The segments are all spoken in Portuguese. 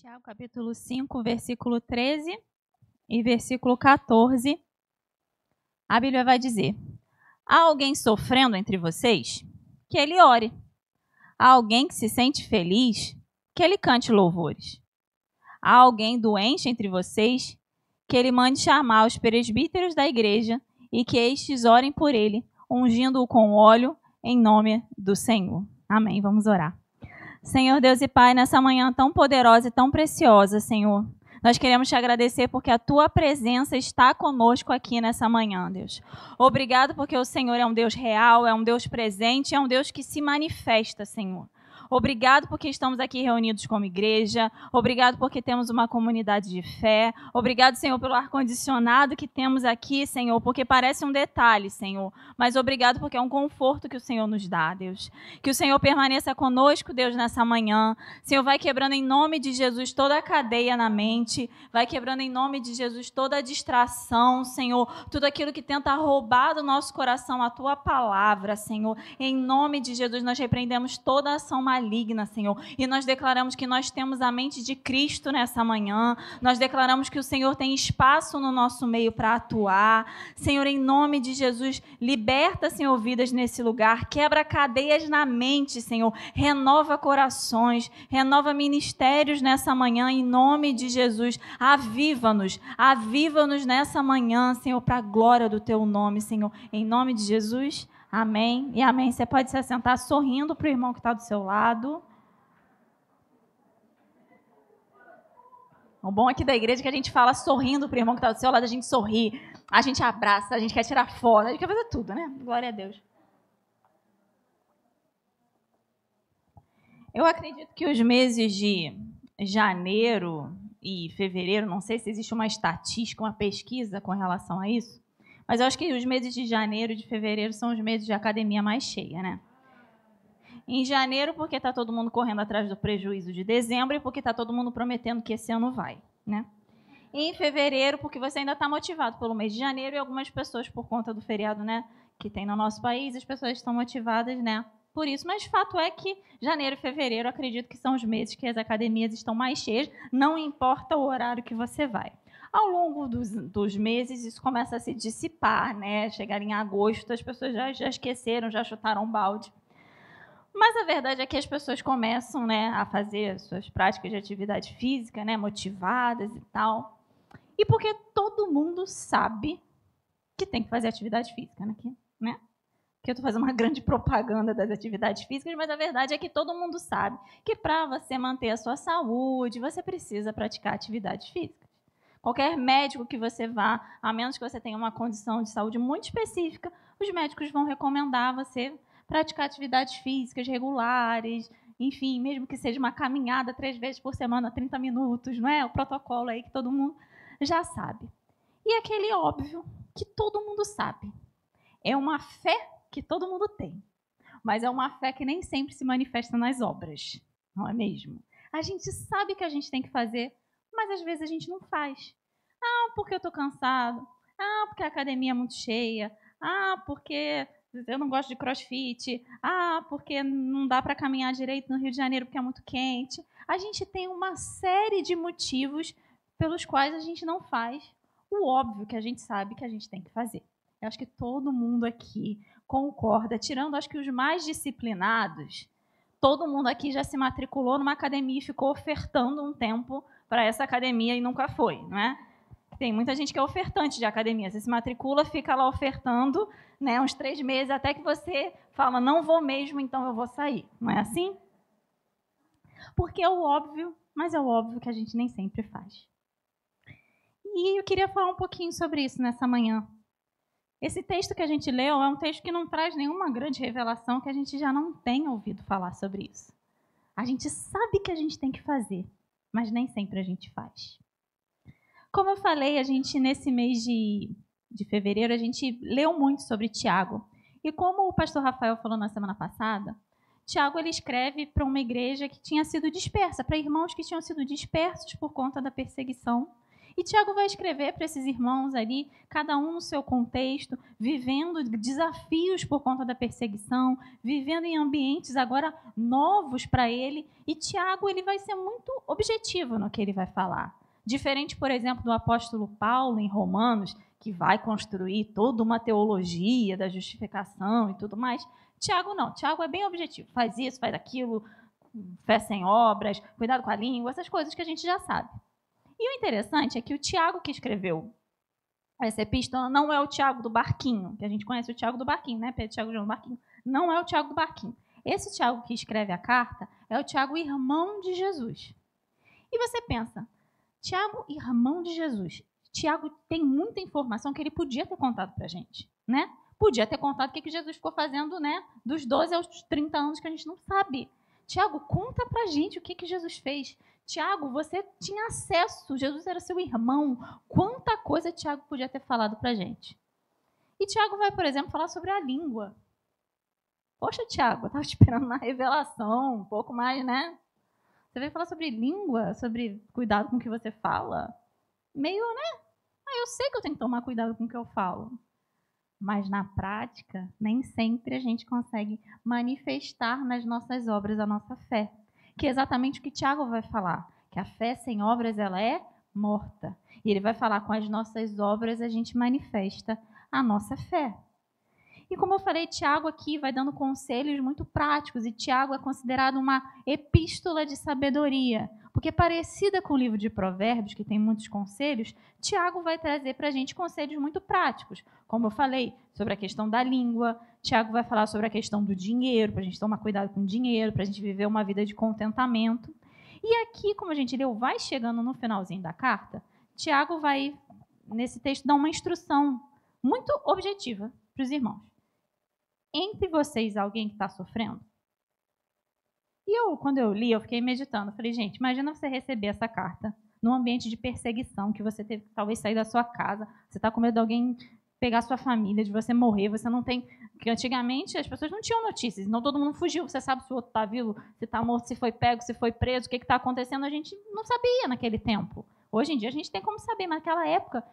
Tiago, capítulo 5, versículo 13 e versículo 14, a Bíblia vai dizer: há alguém sofrendo entre vocês? Que ele ore. Há alguém que se sente feliz? Que ele cante louvores. Há alguém doente entre vocês? Que ele mande chamar os presbíteros da igreja e que estes orem por ele, ungindo-o com óleo em nome do Senhor. Amém. Vamos orar. Senhor Deus e Pai, nessa manhã tão poderosa e tão preciosa, Senhor, nós queremos te agradecer porque a tua presença está conosco aqui nessa manhã, Deus. Obrigado porque o Senhor é um Deus real, é um Deus presente, é um Deus que se manifesta, Senhor. Obrigado porque estamos aqui reunidos como igreja. Obrigado porque temos uma comunidade de fé. Obrigado, Senhor, pelo ar-condicionado que temos aqui, Senhor, porque parece um detalhe, Senhor. Mas obrigado porque é um conforto que o Senhor nos dá, Deus. Que o Senhor permaneça conosco, Deus, nessa manhã. Senhor, vai quebrando em nome de Jesus toda a cadeia na mente. Vai quebrando em nome de Jesus toda a distração, Senhor. Tudo aquilo que tenta roubar do nosso coração a tua palavra, Senhor. Em nome de Jesus, nós repreendemos toda a ação maligna, Senhor, e nós declaramos que nós temos a mente de Cristo nessa manhã, nós declaramos que o Senhor tem espaço no nosso meio para atuar, Senhor, em nome de Jesus, liberta, Senhor, vidas nesse lugar, quebra cadeias na mente, Senhor, renova corações, renova ministérios nessa manhã, em nome de Jesus, aviva-nos nessa manhã, Senhor, para a glória do teu nome, Senhor, em nome de Jesus. Amém e amém. Você pode se assentar sorrindo para o irmão que está do seu lado. O bom aqui da igreja é que a gente fala sorrindo para o irmão que está do seu lado, a gente sorri, a gente abraça, a gente quer tirar foto, a gente quer fazer tudo, né? Glória a Deus. Eu acredito que os meses de janeiro e fevereiro, não sei se existe uma estatística, uma pesquisa com relação a isso, mas eu acho que os meses de janeiro e de fevereiro são os meses de academia mais cheia, né? Em janeiro, porque está todo mundo correndo atrás do prejuízo de dezembro e porque está todo mundo prometendo que esse ano vai, né? E em fevereiro, porque você ainda está motivado pelo mês de janeiro e algumas pessoas, por conta do feriado, né, que tem no nosso país, as pessoas estão motivadas, né, por isso. Mas fato é que janeiro e fevereiro, acredito que são os meses que as academias estão mais cheias, não importa o horário que você vai. Ao longo dos meses, isso começa a se dissipar, né? Chegar em agosto, as pessoas já esqueceram, já chutaram balde. Mas a verdade é que as pessoas começam, né, a fazer suas práticas de atividade física, né, motivadas e tal. E porque todo mundo sabe que tem que fazer atividade física, né? Que eu estou fazendo uma grande propaganda das atividades físicas, mas a verdade é que todo mundo sabe que para você manter a sua saúde, você precisa praticar atividades físicas. Qualquer médico que você vá, a menos que você tenha uma condição de saúde muito específica, os médicos vão recomendar você praticar atividades físicas regulares, enfim, mesmo que seja uma caminhada 3 vezes por semana, 30 minutos, não é? O protocolo aí que todo mundo já sabe. E aquele óbvio que todo mundo sabe. É uma fé que todo mundo tem, mas é uma fé que nem sempre se manifesta nas obras, não é mesmo? A gente sabe que a gente tem que fazer, mas às vezes a gente não faz. Porque eu estou cansado. Porque a academia é muito cheia. Porque eu não gosto de crossfit. Porque não dá para caminhar direito no Rio de Janeiro porque é muito quente. A gente tem uma série de motivos pelos quais a gente não faz o óbvio que a gente sabe que a gente tem que fazer. Eu acho que todo mundo aqui concorda, tirando acho que os mais disciplinados, todo mundo aqui já se matriculou numa academia e ficou ofertando um tempo para essa academia e nunca foi, não é? Tem muita gente que é ofertante de academia. Você se matricula, fica lá ofertando, né, uns 3 meses, até que você fala, não vou mesmo, então eu vou sair. Não é assim? Porque é o óbvio, mas é o óbvio que a gente nem sempre faz. E eu queria falar um pouquinho sobre isso nessa manhã. Esse texto que a gente leu é um texto que não traz nenhuma grande revelação, que a gente já não tem ouvido falar sobre isso. A gente sabe que a gente tem que fazer, mas nem sempre a gente faz. Como eu falei, a gente nesse mês de fevereiro, a gente leu muito sobre Tiago. E como o pastor Rafael falou na semana passada, Tiago ele escreve para uma igreja que tinha sido dispersa, para irmãos que tinham sido dispersos por conta da perseguição. E Tiago vai escrever para esses irmãos ali, cada um no seu contexto, vivendo desafios por conta da perseguição, vivendo em ambientes agora novos para ele. E Tiago ele vai ser muito objetivo no que ele vai falar. Diferente, por exemplo, do apóstolo Paulo em Romanos, que vai construir toda uma teologia da justificação e tudo mais. Tiago não. Tiago é bem objetivo. Faz isso, faz aquilo, fé sem obras, cuidado com a língua, essas coisas que a gente já sabe. E o interessante é que o Tiago que escreveu essa epístola não é o Tiago do barquinho, que a gente conhece o Tiago do barquinho, né? Pedro, Tiago, João do barquinho. Não é o Tiago do barquinho. Esse Tiago que escreve a carta é o Tiago, irmão de Jesus. E você pensa, Tiago, irmão de Jesus. Tiago tem muita informação que ele podia ter contado para a gente, né? Podia ter contado o que Jesus ficou fazendo, né? Dos 12 aos 30 anos que a gente não sabe. Tiago, conta para a gente o que Jesus fez. Tiago, você tinha acesso, Jesus era seu irmão. Quanta coisa Tiago podia ter falado para a gente. E Tiago vai, por exemplo, falar sobre a língua. Poxa, Tiago, eu estava esperando uma revelação, um pouco mais, né? Você veio falar sobre língua, sobre cuidado com o que você fala. Meio, né? Eu sei que eu tenho que tomar cuidado com o que eu falo. Mas na prática, nem sempre a gente consegue manifestar nas nossas obras a nossa fé. Que é exatamente o que Tiago vai falar. Que a fé sem obras, ela é morta. E ele vai falar, com as nossas obras a gente manifesta a nossa fé. E como eu falei, Tiago aqui vai dando conselhos muito práticos. E Tiago é considerado uma epístola de sabedoria. Porque parecida com o livro de Provérbios, que tem muitos conselhos, Tiago vai trazer para a gente conselhos muito práticos. Como eu falei, sobre a questão da língua. Tiago vai falar sobre a questão do dinheiro, para a gente tomar cuidado com o dinheiro, para a gente viver uma vida de contentamento. E aqui, como a gente leu, vai chegando no finalzinho da carta, Tiago vai, nesse texto, dar uma instrução muito objetiva para os irmãos. Entre vocês, alguém que está sofrendo? E quando eu li, eu fiquei meditando. Eu falei, gente, imagina você receber essa carta num ambiente de perseguição, que você teve que talvez sair da sua casa, você está com medo de alguém pegar sua família, de você morrer, você não tem... Porque antigamente as pessoas não tinham notícias, não todo mundo fugiu, você sabe se o outro está vivo, se está morto, se foi pego, se foi preso, o que está acontecendo, a gente não sabia naquele tempo. Hoje em dia a gente tem como saber, mas naquela época,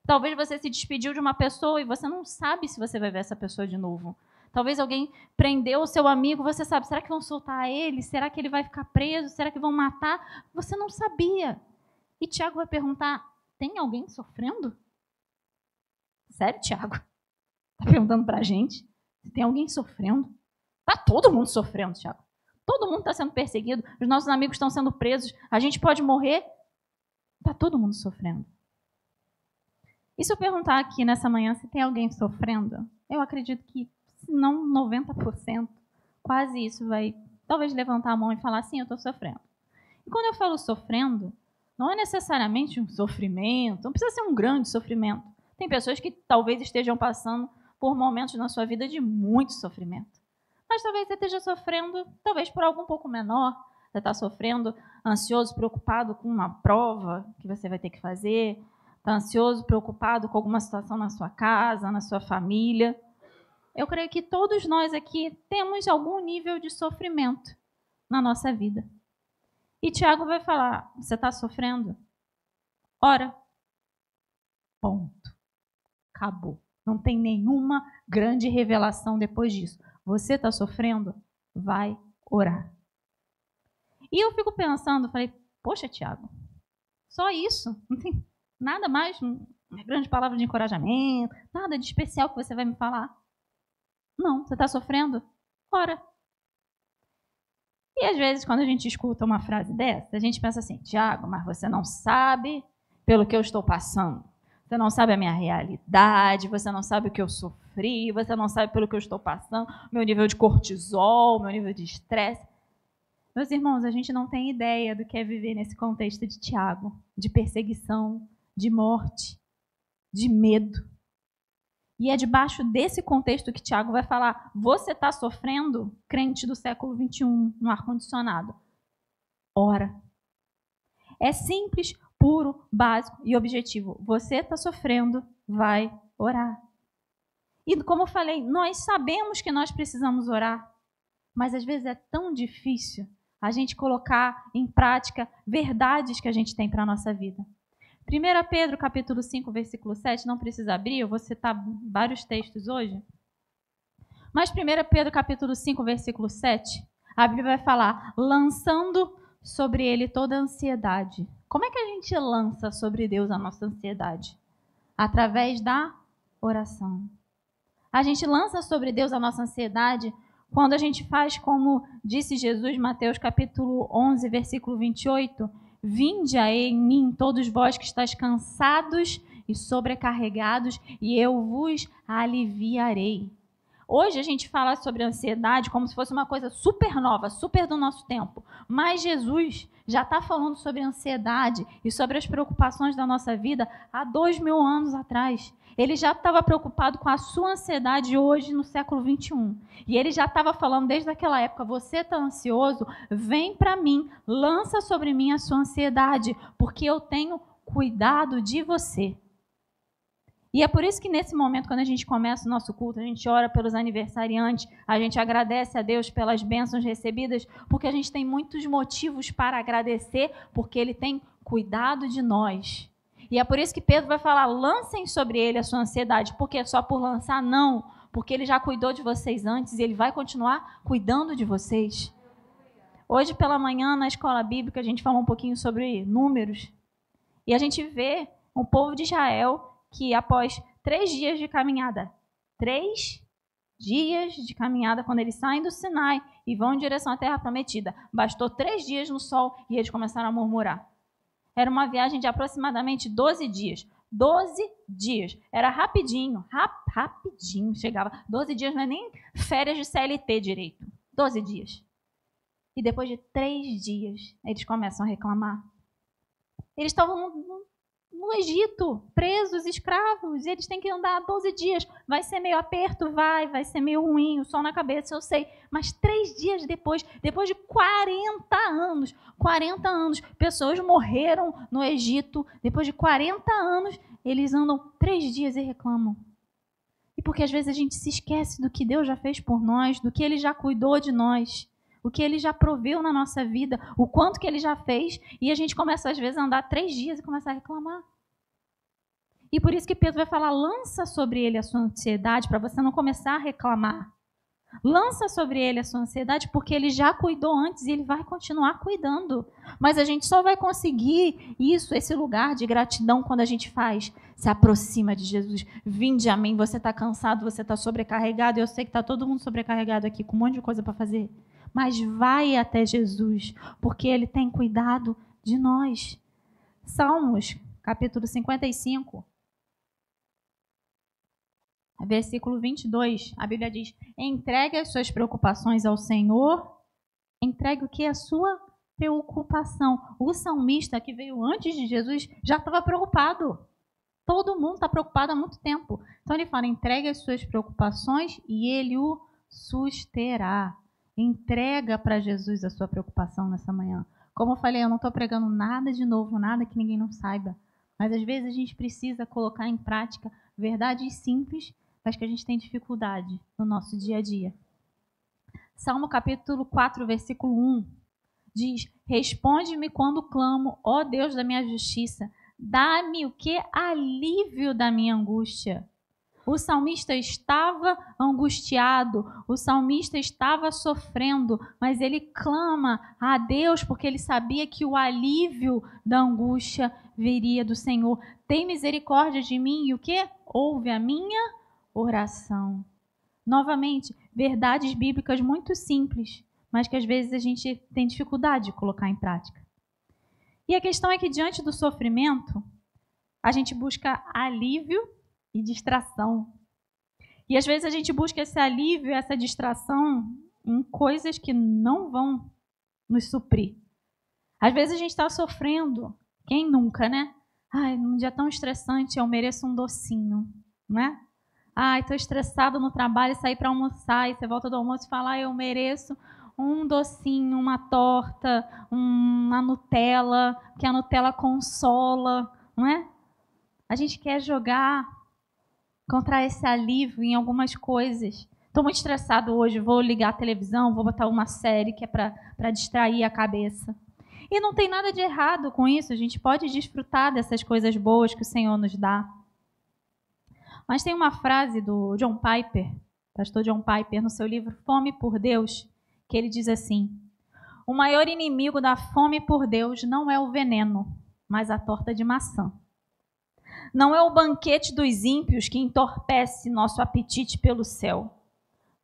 talvez você se despediu de uma pessoa e você não sabe se você vai ver essa pessoa de novo. Talvez alguém prendeu o seu amigo, você sabe, será que vão soltar ele? Será que ele vai ficar preso? Será que vão matar? Você não sabia. E Tiago vai perguntar, tem alguém sofrendo? Sério, Tiago? Está perguntando para a gente? Tem alguém sofrendo? Está todo mundo sofrendo, Tiago. Todo mundo está sendo perseguido, os nossos amigos estão sendo presos, a gente pode morrer. Está todo mundo sofrendo. E se eu perguntar aqui nessa manhã se tem alguém sofrendo, eu acredito que, se não 90%, quase isso vai talvez levantar a mão e falar, sim, eu estou sofrendo. E quando eu falo sofrendo, não é necessariamente um sofrimento, não precisa ser um grande sofrimento. Tem pessoas que talvez estejam passando por momentos na sua vida de muito sofrimento. Mas talvez você esteja sofrendo, talvez por algo um pouco menor. Você está sofrendo, ansioso, preocupado com uma prova que você vai ter que fazer. Está ansioso, preocupado com alguma situação na sua casa, na sua família. Eu creio que todos nós aqui temos algum nível de sofrimento na nossa vida. E Tiago vai falar, você está sofrendo? Ora. Ponto. Acabou. Não tem nenhuma grande revelação depois disso. Você está sofrendo? Vai orar. E eu fico pensando, falei, poxa, Tiago, só isso? Não tem nada mais, uma grande palavra de encorajamento, nada de especial que você vai me falar? Não, você está sofrendo? Ora. E às vezes, quando a gente escuta uma frase dessa, a gente pensa assim, Tiago, mas você não sabe pelo que eu estou passando. Você não sabe a minha realidade, você não sabe o que eu sofri, você não sabe pelo que eu estou passando, meu nível de cortisol, meu nível de estresse. Meus irmãos, a gente não tem ideia do que é viver nesse contexto de Tiago, de perseguição, de morte, de medo. E é debaixo desse contexto que Tiago vai falar, você está sofrendo, crente do século XXI, no ar-condicionado? Ora. É simples, puro, básico e objetivo. Você está sofrendo, vai orar. E como eu falei, nós sabemos que nós precisamos orar, mas às vezes é tão difícil a gente colocar em prática verdades que a gente tem para a nossa vida. 1 Pedro, capítulo 5, versículo 7, não precisa abrir, eu vou citar vários textos hoje. Mas 1 Pedro, capítulo 5, versículo 7, a Bíblia vai falar, lançando sobre ele toda a ansiedade. Como é que a gente lança sobre Deus a nossa ansiedade? Através da oração. A gente lança sobre Deus a nossa ansiedade quando a gente faz como disse Jesus, Mateus capítulo 11, versículo 28, vinde aí em mim todos vós que estáis cansados e sobrecarregados, e eu vos aliviarei. Hoje a gente fala sobre ansiedade como se fosse uma coisa super nova, super do nosso tempo. Mas Jesus já está falando sobre ansiedade e sobre as preocupações da nossa vida há 2000 anos atrás. Ele já estava preocupado com a sua ansiedade hoje no século 21. E ele já estava falando desde aquela época, você está ansioso? Vem para mim, lança sobre mim a sua ansiedade, porque eu tenho cuidado de você. E é por isso que nesse momento, quando a gente começa o nosso culto, a gente ora pelos aniversariantes, a gente agradece a Deus pelas bênçãos recebidas, porque a gente tem muitos motivos para agradecer, porque Ele tem cuidado de nós. E é por isso que Pedro vai falar, lancem sobre Ele a sua ansiedade, porque é só por lançar? Não, porque Ele já cuidou de vocês antes e Ele vai continuar cuidando de vocês. Hoje pela manhã, na escola bíblica, a gente falou um pouquinho sobre números, e a gente vê o povo de Israel que após 3 dias de caminhada, 3 dias de caminhada, quando eles saem do Sinai e vão em direção à Terra Prometida, bastou 3 dias no sol e eles começaram a murmurar. Era uma viagem de aproximadamente 12 dias. 12 dias. Era rapidinho, rapidinho chegava. 12 dias não é nem férias de CLT direito. 12 dias. E depois de 3 dias, eles começam a reclamar. Eles estavam no Egito, presos, escravos, e eles têm que andar 12 dias. Vai ser meio aperto? Vai ser meio ruim, o sol na cabeça, eu sei. Mas 3 dias depois de 40 anos, pessoas morreram no Egito. Depois de 40 anos, eles andam 3 dias e reclamam. E porque às vezes a gente se esquece do que Deus já fez por nós, do que Ele já cuidou de nós, o que Ele já proveu na nossa vida, o quanto que Ele já fez, e a gente começa às vezes a andar 3 dias e começa a reclamar. E por isso que Pedro vai falar, lança sobre ele a sua ansiedade, para você não começar a reclamar. Lança sobre ele a sua ansiedade, porque ele já cuidou antes e ele vai continuar cuidando. Mas a gente só vai conseguir isso, esse lugar de gratidão, quando a gente se aproxima de Jesus. Vinde a mim, você está cansado, você está sobrecarregado, eu sei que está todo mundo sobrecarregado aqui, com um monte de coisa para fazer. Mas vai até Jesus, porque Ele tem cuidado de nós. Salmos, capítulo 55, versículo 22, a Bíblia diz, entregue as suas preocupações ao Senhor, entregue o que? A sua preocupação. O salmista que veio antes de Jesus já estava preocupado. Todo mundo está preocupado há muito tempo. Então ele fala, entregue as suas preocupações e Ele o susterá. Entrega para Jesus a sua preocupação nessa manhã. Como eu falei, eu não estou pregando nada de novo, nada que ninguém não saiba. Mas às vezes a gente precisa colocar em prática verdades simples, mas que a gente tem dificuldade no nosso dia a dia. Salmo capítulo 4, versículo 1, diz, responde-me quando clamo, ó Deus da minha justiça, dá-me o que? Alívio da minha angústia. O salmista estava angustiado, o salmista estava sofrendo, mas ele clama a Deus porque ele sabia que o alívio da angústia viria do Senhor. Tem misericórdia de mim e o quê? Ouve a minha oração. Novamente, verdades bíblicas muito simples, mas que às vezes a gente tem dificuldade de colocar em prática. E a questão é que diante do sofrimento, a gente busca alívio e distração. E às vezes a gente busca esse alívio, essa distração em coisas que não vão nos suprir. Às vezes a gente está sofrendo, quem nunca, né? Ai, num dia tão estressante eu mereço um docinho, né? Ai, estou estressado no trabalho, sair para almoçar, e você volta do almoço e fala, eu mereço um docinho, uma torta, uma Nutella, que a Nutella consola, não é? A gente quer jogar, encontrar esse alívio em algumas coisas. Estou muito estressado hoje, vou ligar a televisão, vou botar uma série que é para distrair a cabeça. E não tem nada de errado com isso, a gente pode desfrutar dessas coisas boas que o Senhor nos dá. Mas tem uma frase do John Piper, pastor John Piper, no seu livro Fome por Deus, que ele diz assim: o maior inimigo da fome por Deus não é o veneno, mas a torta de maçã. Não é o banquete dos ímpios que entorpece nosso apetite pelo céu,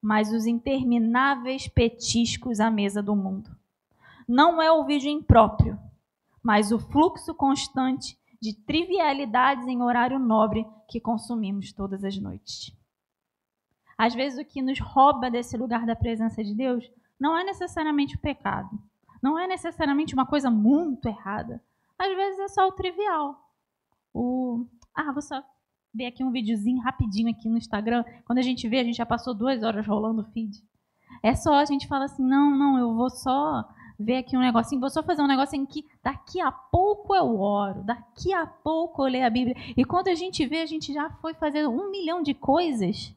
mas os intermináveis petiscos à mesa do mundo. Não é o vídeo impróprio, mas o fluxo constante de trivialidades em horário nobre que consumimos todas as noites. Às vezes o que nos rouba desse lugar da presença de Deus não é necessariamente o pecado, não é necessariamente uma coisa muito errada. Às vezes é só o trivial. Vou só ver aqui um videozinho rapidinho aqui no Instagram. Quando a gente vê, a gente já passou 2 horas rolando o feed. É só a gente fala assim, não, eu vou só ver aqui um negocinho, vou só fazer um negocinho que daqui a pouco eu oro, daqui a pouco eu leio a Bíblia. E quando a gente vê, a gente já foi fazer 1 milhão de coisas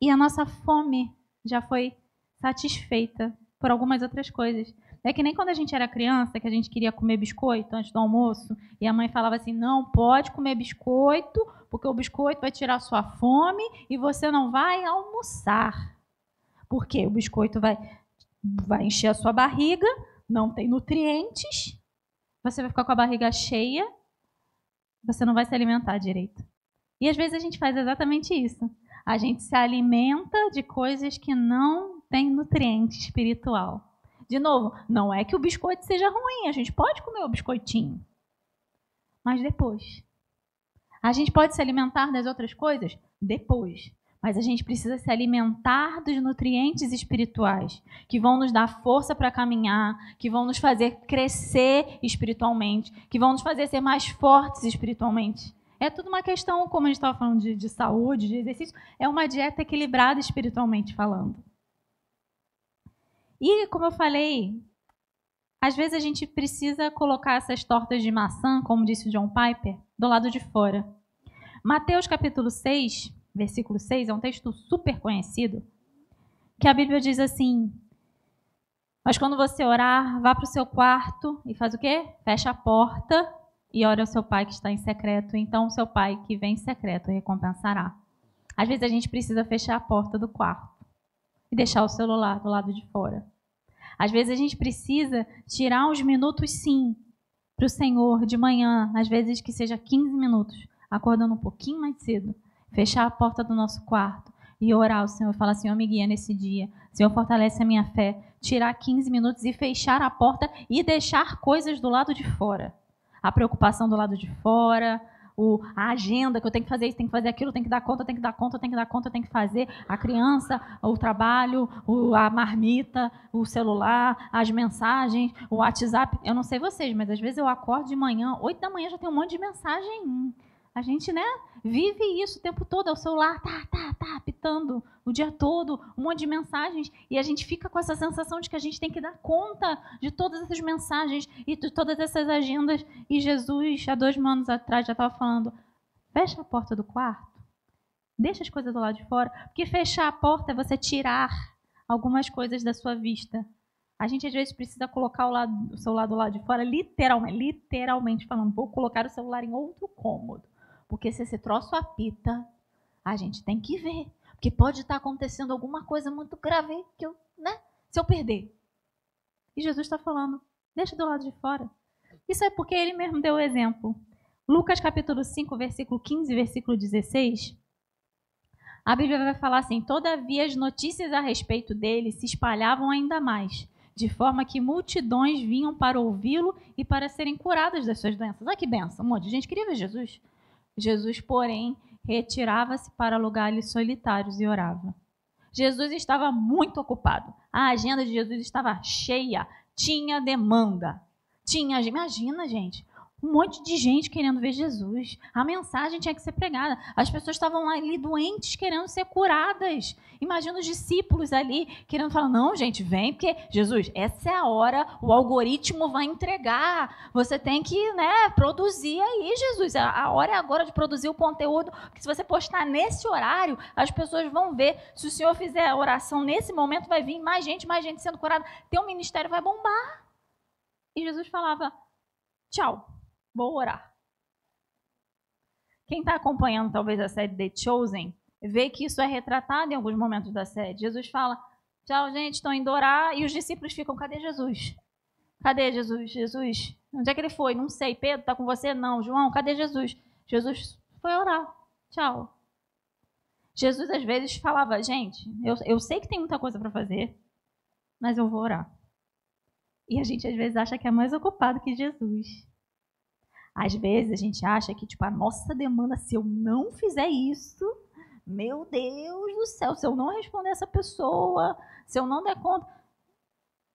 e a nossa fome já foi satisfeita por algumas outras coisas. É que nem quando a gente era criança, que a gente queria comer biscoito antes do almoço, e a mãe falava assim, não pode comer biscoito, porque o biscoito vai tirar sua fome e você não vai almoçar. Porque o biscoito vai encher a sua barriga, não tem nutrientes, você vai ficar com a barriga cheia, você não vai se alimentar direito. E às vezes a gente faz exatamente isso. A gente se alimenta de coisas que não têm nutriente espiritual. De novo, não é que o biscoito seja ruim, a gente pode comer o biscoitinho, mas depois. A gente pode se alimentar das outras coisas? Depois. Mas a gente precisa se alimentar dos nutrientes espirituais, que vão nos dar força para caminhar, que vão nos fazer crescer espiritualmente, que vão nos fazer ser mais fortes espiritualmente. É tudo uma questão, como a gente estava falando de saúde, de exercício, é uma dieta equilibrada espiritualmente falando. E, como eu falei, às vezes a gente precisa colocar essas tortas de maçã, como disse o John Piper, do lado de fora. Mateus capítulo 6, versículo 6, é um texto super conhecido, que a Bíblia diz assim, mas quando você orar, vá para o seu quarto e faz o quê? Fecha a porta e ora ao seu pai que está em secreto, então o seu pai que vem em secreto recompensará. Às vezes a gente precisa fechar a porta do quarto e deixar o celular do lado de fora. Às vezes a gente precisa tirar uns minutos, sim, para o Senhor de manhã, às vezes que seja 15 minutos, acordando um pouquinho mais cedo, fechar a porta do nosso quarto e orar ao Senhor, falar, Senhor, me guia nesse dia, Senhor, fortalece a minha fé, tirar 15 minutos e fechar a porta e deixar coisas do lado de fora. A preocupação do lado de fora, a agenda, que eu tenho que fazer isso, tenho que fazer aquilo, tenho que dar conta, tenho que dar conta, tenho que dar conta, tenho que fazer, a criança, o trabalho, a marmita, o celular, as mensagens, o WhatsApp. Eu não sei vocês, mas às vezes eu acordo de manhã, 8 da manhã já tem um monte de mensagem. A gente, vive isso o tempo todo, o celular tá apitando o dia todo, um monte de mensagens, e a gente fica com essa sensação de que a gente tem que dar conta de todas essas mensagens e de todas essas agendas. E Jesus, há 2 anos atrás, já estava falando, fecha a porta do quarto, deixa as coisas do lado de fora, porque fechar a porta é você tirar algumas coisas da sua vista. A gente, às vezes, precisa colocar o celular do lado de fora, literalmente falando, vou colocar o celular em outro cômodo. Porque se esse troço apita, a gente tem que ver. Porque pode estar acontecendo alguma coisa muito grave que se eu perder. E Jesus está falando, deixa do lado de fora. Isso é porque ele mesmo deu o exemplo. Lucas capítulo 5, versículo 15, versículo 16. A Bíblia vai falar assim, todavia as notícias a respeito dele se espalhavam ainda mais, de forma que multidões vinham para ouvi-lo e para serem curadas das suas doenças. Olha que benção, um monte de gente queria ver Jesus. Jesus, porém, retirava-se para lugares solitários e orava. Jesus estava muito ocupado. A agenda de Jesus estava cheia. Tinha demanda. Imagina, gente, um monte de gente querendo ver Jesus. A mensagem tinha que ser pregada. As pessoas estavam ali doentes, querendo ser curadas. Imagina os discípulos ali querendo falar, não, gente, vem, porque Jesus, essa é a hora, o algoritmo vai entregar. Você tem que produzir aí, Jesus. A hora é agora de produzir o conteúdo, porque se você postar nesse horário, as pessoas vão ver. Se o Senhor fizer a oração nesse momento, vai vir mais gente sendo curada. Teu ministério vai bombar. E Jesus falava, tchau, vou orar. Quem está acompanhando talvez a série The Chosen, vê que isso é retratado em alguns momentos da série. Jesus fala, tchau, gente, estou indo orar. E os discípulos ficam, cadê Jesus? Cadê Jesus? Jesus, onde é que ele foi? Não sei. Pedro, está com você? Não. João, cadê Jesus? Jesus foi orar. Tchau. Jesus, às vezes, falava, gente, eu sei que tem muita coisa para fazer, mas eu vou orar. E a gente, às vezes, acha que é mais ocupado que Jesus. Às vezes, a gente acha que, tipo, a nossa demanda, se eu não fizer isso, meu Deus do céu, se eu não responder essa pessoa, se eu não der conta...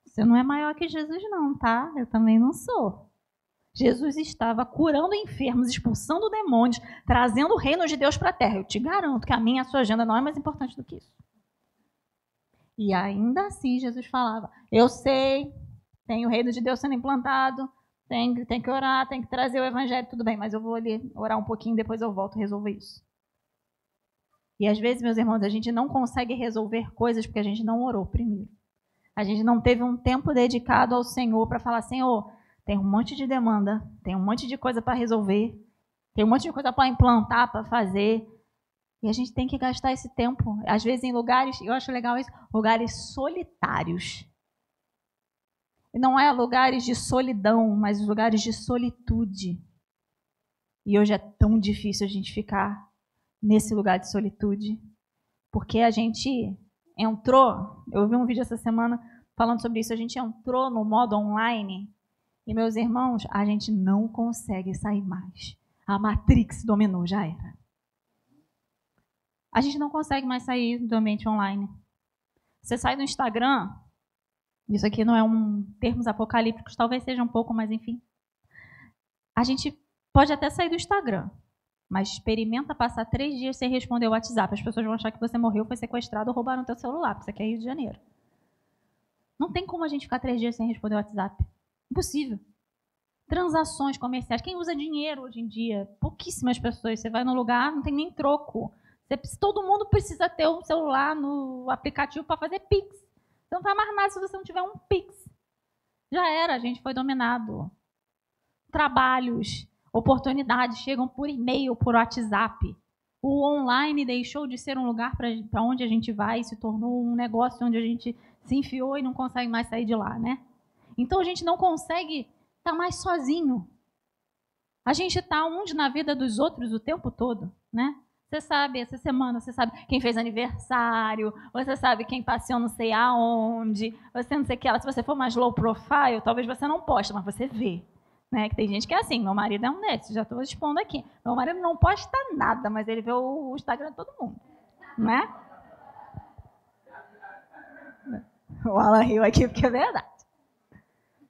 Você não é maior que Jesus, não, tá? Eu também não sou. Jesus estava curando enfermos, expulsando demônios, trazendo o reino de Deus para a terra. Eu te garanto que a minha, a sua agenda não é mais importante do que isso. E ainda assim, Jesus falava, eu sei, tem o reino de Deus sendo implantado, tem que orar, tem que trazer o evangelho, tudo bem, mas eu vou ali orar um pouquinho, depois eu volto a resolver isso. E às vezes, meus irmãos, a gente não consegue resolver coisas porque a gente não orou primeiro. A gente não teve um tempo dedicado ao Senhor para falar, Senhor, tem um monte de demanda, tem um monte de coisa para resolver, tem um monte de coisa para implantar, para fazer. E a gente tem que gastar esse tempo, às vezes em lugares, eu acho legal isso, lugares solitários. E não é lugares de solidão, mas lugares de solitude. E hoje é tão difícil a gente ficar nesse lugar de solitude, porque a gente entrou, eu vi um vídeo essa semana falando sobre isso, a gente entrou no modo online e, meus irmãos, a gente não consegue sair mais. A Matrix dominou, já era. A gente não consegue mais sair do ambiente online. Você sai do Instagram, isso aqui não é termos apocalípticos, talvez seja um pouco, mas enfim. A gente pode até sair do Instagram, mas experimenta passar 3 dias sem responder o WhatsApp. As pessoas vão achar que você morreu, foi sequestrado ou roubaram o teu celular, porque você quer Rio de Janeiro. Não tem como a gente ficar 3 dias sem responder o WhatsApp. Impossível. Transações comerciais. Quem usa dinheiro hoje em dia? Pouquíssimas pessoas. Você vai no lugar, não tem nem troco. Todo mundo precisa ter um celular no aplicativo para fazer Pix. Você não faz mais nada se você não tiver um Pix. Já era, a gente foi dominado. Trabalhos, oportunidades chegam por e-mail, por WhatsApp. O online deixou de ser um lugar para onde a gente vai e se tornou um negócio onde a gente se enfiou e não consegue mais sair de lá, né? Então a gente não consegue estar mais sozinho. A gente está onde na vida dos outros o tempo todo, né? Você sabe, essa semana, você sabe quem fez aniversário, você sabe quem passeou não sei aonde, você não sei o que. Se você for mais low profile, talvez você não poste, mas você vê. Né? Que tem gente que é assim, meu marido é um desses, já estou expondo aqui. Meu marido não posta nada, mas ele vê o Instagram de todo mundo. Né? O Alan riu aqui porque é verdade.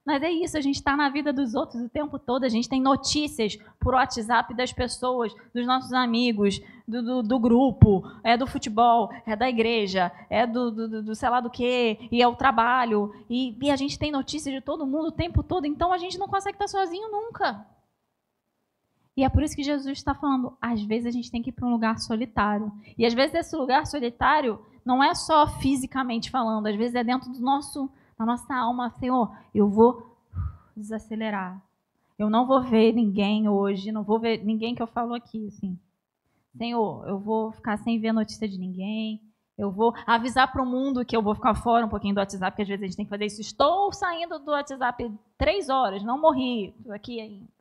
Mas é isso, a gente está na vida dos outros o tempo todo, a gente tem notícias por WhatsApp das pessoas, dos nossos amigos, do grupo, é do futebol, é da igreja, é do sei lá do quê, e é o trabalho, e a gente tem notícias de todo mundo o tempo todo, então a gente não consegue estar sozinho nunca. E é por isso que Jesus está falando, às vezes a gente tem que ir para um lugar solitário. E às vezes esse lugar solitário não é só fisicamente falando, às vezes é dentro da nossa alma, Senhor, eu vou desacelerar. Eu não vou ver ninguém hoje, não vou ver ninguém que eu falo aqui, assim. Senhor, eu vou ficar sem ver notícia de ninguém, eu vou avisar para o mundo que eu vou ficar fora um pouquinho do WhatsApp, porque às vezes a gente tem que fazer isso. Estou saindo do WhatsApp 3 horas, não morri, estou aqui ainda.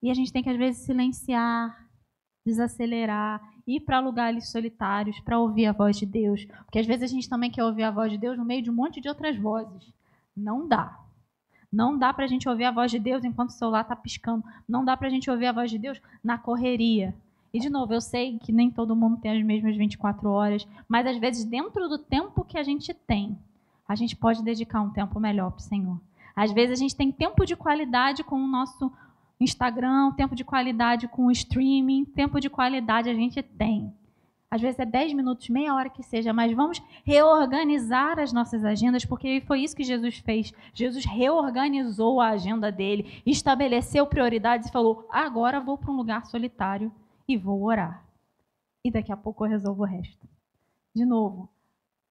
E a gente tem que, às vezes, silenciar, desacelerar, ir para lugares solitários para ouvir a voz de Deus. Porque às vezes a gente também quer ouvir a voz de Deus no meio de um monte de outras vozes. Não dá. Não dá para a gente ouvir a voz de Deus enquanto o celular está piscando. Não dá para a gente ouvir a voz de Deus na correria. E, de novo, eu sei que nem todo mundo tem as mesmas 24 horas, mas às vezes, dentro do tempo que a gente tem, a gente pode dedicar um tempo melhor para o Senhor. Às vezes a gente tem tempo de qualidade com o nosso Instagram, tempo de qualidade com o streaming, tempo de qualidade a gente tem. Às vezes é 10 minutos, meia hora que seja, mas vamos reorganizar as nossas agendas, porque foi isso que Jesus fez. Jesus reorganizou a agenda dele, estabeleceu prioridades e falou, agora vou para um lugar solitário e vou orar. E daqui a pouco eu resolvo o resto. De novo,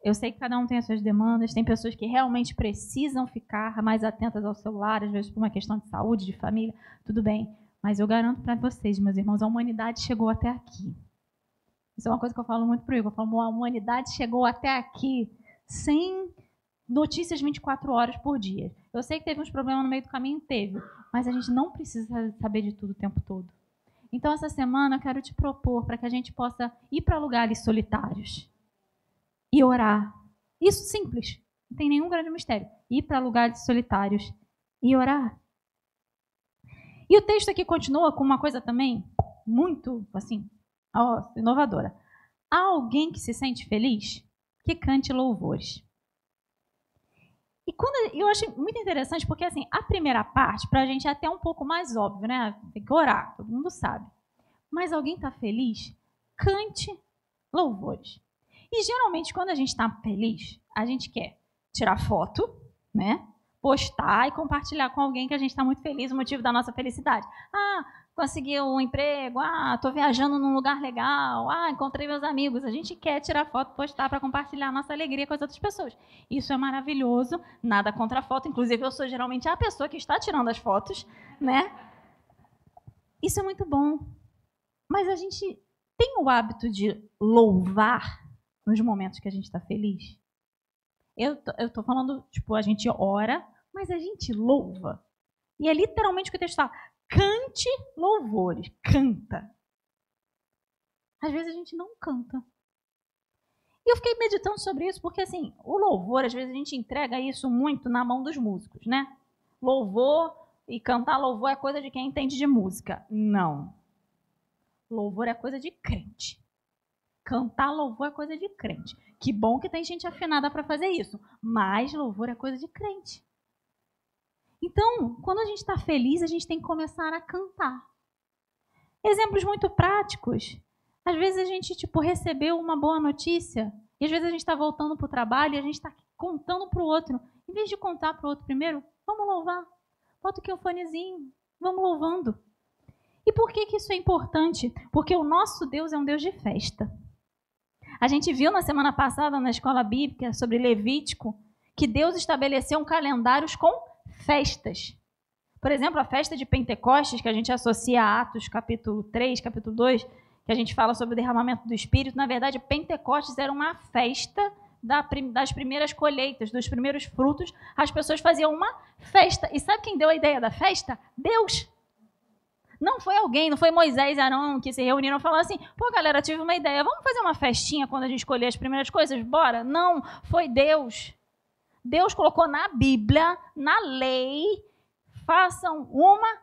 Eu sei que cada um tem as suas demandas, tem pessoas que realmente precisam ficar mais atentas ao celular, às vezes por uma questão de saúde, de família, tudo bem. Mas eu garanto para vocês, meus irmãos, a humanidade chegou até aqui. Isso é uma coisa que eu falo muito para o Igor. Eu falo, a humanidade chegou até aqui sem notícias 24 horas por dia. Eu sei que teve uns problemas no meio do caminho, teve. Mas a gente não precisa saber de tudo o tempo todo. Então, essa semana, eu quero te propor para que a gente possa ir para lugares solitários e orar. Isso simples, não tem nenhum grande mistério. Ir para lugares solitários e orar. E o texto aqui continua com uma coisa também muito, assim, inovadora. Há alguém que se sente feliz? Que cante louvores. E eu acho muito interessante, porque assim, a primeira parte, para a gente é até um pouco mais óbvio, né? Tem que orar, todo mundo sabe. Mas alguém está feliz? Cante louvores. E geralmente, quando a gente está feliz, a gente quer tirar foto, né? Postar e compartilhar com alguém que a gente está muito feliz, o motivo da nossa felicidade. Consegui um emprego, estou viajando num lugar legal, encontrei meus amigos. A gente quer tirar foto, postar para compartilhar a nossa alegria com as outras pessoas. Isso é maravilhoso, nada contra a foto. Inclusive, eu sou geralmente a pessoa que está tirando as fotos, né? Isso é muito bom. Mas a gente tem o hábito de louvar nos momentos que a gente está feliz? Eu estou falando, tipo, a gente ora, mas a gente louva. E é literalmente o que o texto fala. Cante louvores. Canta. Às vezes a gente não canta. E eu fiquei meditando sobre isso, porque assim, o louvor, às vezes a gente entrega isso muito na mão dos músicos, né? Louvor e cantar louvor é coisa de quem entende de música. Não. Louvor é coisa de crente. Cantar louvor é coisa de crente. Que bom que tem gente afinada para fazer isso. Mas louvor é coisa de crente. Então, quando a gente está feliz, a gente tem que começar a cantar. Exemplos muito práticos. Às vezes a gente recebeu uma boa notícia. E às vezes a gente está voltando para o trabalho e a gente está contando para o outro. Em vez de contar para o outro primeiro, vamos louvar. Bota aqui um fonezinho. Vamos louvando. E por que isso é importante? Porque o nosso Deus é um Deus de festa. A gente viu na semana passada na escola bíblica sobre Levítico que Deus estabeleceu um calendário com festas. Por exemplo, a festa de Pentecostes, que a gente associa a Atos capítulo 3, capítulo 2, que a gente fala sobre o derramamento do Espírito. Na verdade, Pentecostes era uma festa das primeiras colheitas, dos primeiros frutos. As pessoas faziam uma festa. E sabe quem deu a ideia da festa? Deus. Não foi alguém, não foi Moisés e Arão que se reuniram e falaram assim, galera, tive uma ideia, vamos fazer uma festinha quando a gente escolher as primeiras coisas? Bora? Não, foi Deus. Deus colocou na Bíblia, na lei, façam uma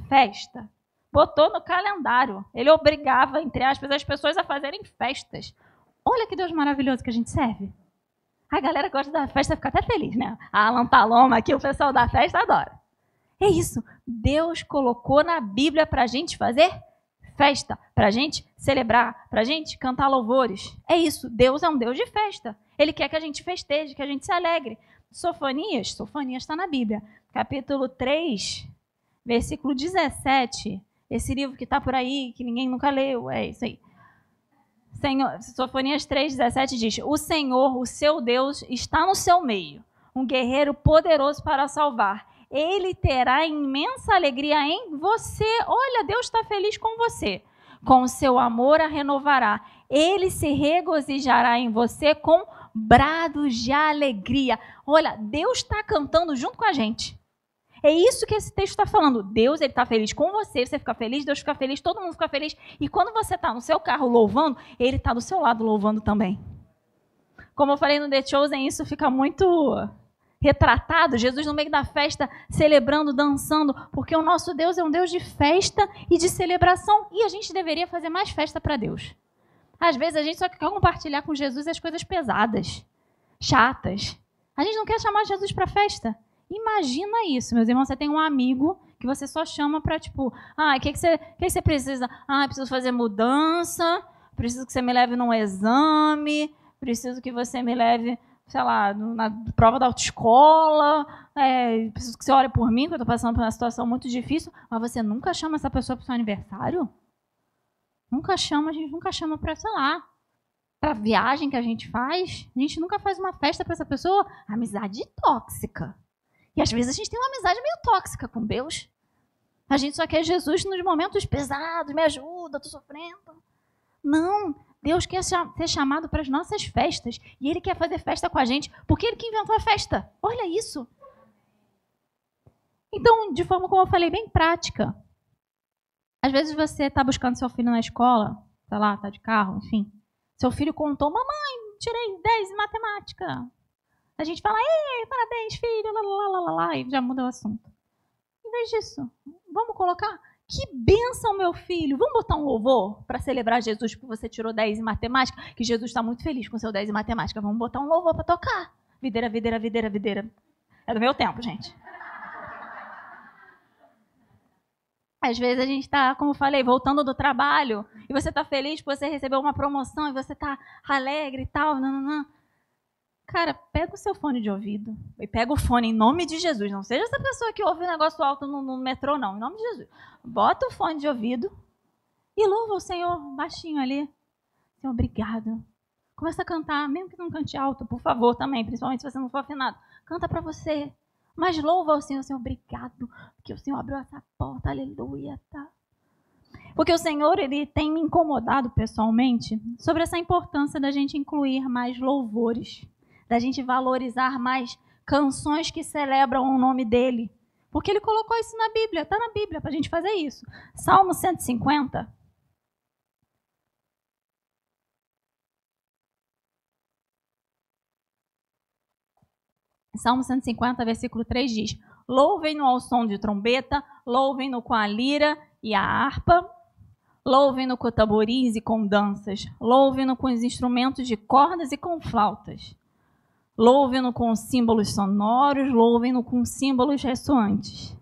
festa. Botou no calendário. Ele obrigava, entre aspas, as pessoas a fazerem festas. Olha que Deus maravilhoso que a gente serve. A galera que gosta da festa fica até feliz, né? A Alan Paloma aqui, o pessoal da festa adora. É isso. Deus colocou na Bíblia para a gente fazer festa, para a gente celebrar, para a gente cantar louvores. É isso. Deus é um Deus de festa. Ele quer que a gente festeje, que a gente se alegre. Sofonias está na Bíblia. Capítulo 3, versículo 17. Esse livro que está por aí, que ninguém nunca leu. É isso aí. Sofonias 3, 17 diz: o Senhor, o seu Deus, está no seu meio. Um guerreiro poderoso para salvar. Ele terá imensa alegria em você. Olha, Deus está feliz com você. Com o seu amor a renovará. Ele se regozijará em você com brados de alegria. Olha, Deus está cantando junto com a gente. É isso que esse texto está falando. Deus, ele está feliz com você, você fica feliz, Deus fica feliz, todo mundo fica feliz. E quando você está no seu carro louvando, ele está do seu lado louvando também. Como eu falei no The Chosen, isso fica muito retratado. Jesus no meio da festa, celebrando, dançando, porque o nosso Deus é um Deus de festa e de celebração. E a gente deveria fazer mais festa para Deus. Às vezes a gente só quer compartilhar com Jesus as coisas pesadas, chatas. A gente não quer chamar Jesus para festa. Imagina isso, meus irmãos. Você tem um amigo que você só chama para, o que você precisa? Preciso fazer mudança, preciso que você me leve num exame, preciso que você me leve, sei lá, na prova da autoescola, preciso que você ore por mim, porque eu estou passando por uma situação muito difícil. Mas você nunca chama essa pessoa para o seu aniversário? Nunca chama, a gente nunca chama para, sei lá, para a viagem que a gente faz, a gente nunca faz uma festa para essa pessoa. Amizade tóxica. E às vezes a gente tem uma amizade meio tóxica com Deus. A gente só quer Jesus nos momentos pesados, me ajuda, estou sofrendo. Não, Deus quer ser chamado para as nossas festas. E Ele quer fazer festa com a gente, porque Ele que inventou a festa. Olha isso. Então, de forma como eu falei, bem prática. Às vezes você está buscando seu filho na escola, sei lá, está de carro, enfim. Seu filho contou, mamãe, tirei 10 em matemática. A gente fala, ei, parabéns, filho, lá, e já muda o assunto. Em vez disso, vamos colocar, que bênção, meu filho. Vamos botar um louvor para celebrar Jesus, porque você tirou 10 em matemática, que Jesus está muito feliz com seu 10 em matemática. Vamos botar um louvor para tocar. Videira, videira, videira, videira. É do meu tempo, gente. Às vezes a gente está, como eu falei, voltando do trabalho e você está feliz porque você recebeu uma promoção e você está alegre e tal. Não. Cara, pega o seu fone de ouvido e pega o fone em nome de Jesus. Não seja essa pessoa que ouve um negócio alto no metrô, não. Em nome de Jesus. Bota o fone de ouvido e louva o Senhor baixinho ali. Senhor, obrigado. Começa a cantar, mesmo que não cante alto, por favor, também, principalmente se você não for afinado. Canta para você. Mas louva ao Senhor, obrigado, porque o Senhor abriu essa porta, aleluia, tá? Porque o Senhor, Ele tem me incomodado pessoalmente sobre essa importância da gente incluir mais louvores, da gente valorizar mais canções que celebram o nome dEle. Porque Ele colocou isso na Bíblia, tá na Bíblia, pra gente fazer isso. Salmo 150. Salmo 150, versículo 3 diz: louvem-no ao som de trombeta, louvem-no com a lira e a harpa, louvem-no com tamborins e com danças, louvem-no com os instrumentos de cordas e com flautas, louvem-no com símbolos sonoros, louvem-no com símbolos ressoantes.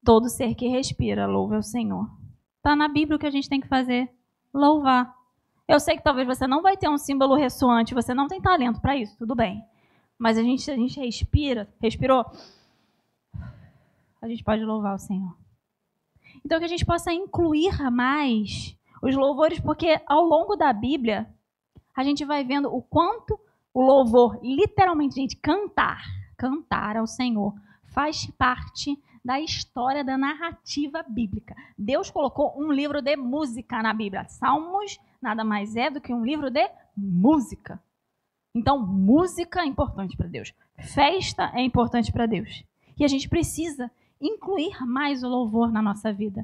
Todo ser que respira, louve ao Senhor. Está na Bíblia o que a gente tem que fazer, louvar. Eu sei que talvez você não vai ter um símbolo ressoante, você não tem talento para isso, tudo bem. Mas a gente respirou, a gente pode louvar o Senhor. Então, que a gente possa incluir mais os louvores, porque ao longo da Bíblia, a gente vai vendo o quanto o louvor, literalmente, gente, cantar ao Senhor, faz parte da história da narrativa bíblica. Deus colocou um livro de música na Bíblia. Salmos nada mais é do que um livro de música. Então, música é importante para Deus. Festa é importante para Deus. E a gente precisa incluir mais o louvor na nossa vida.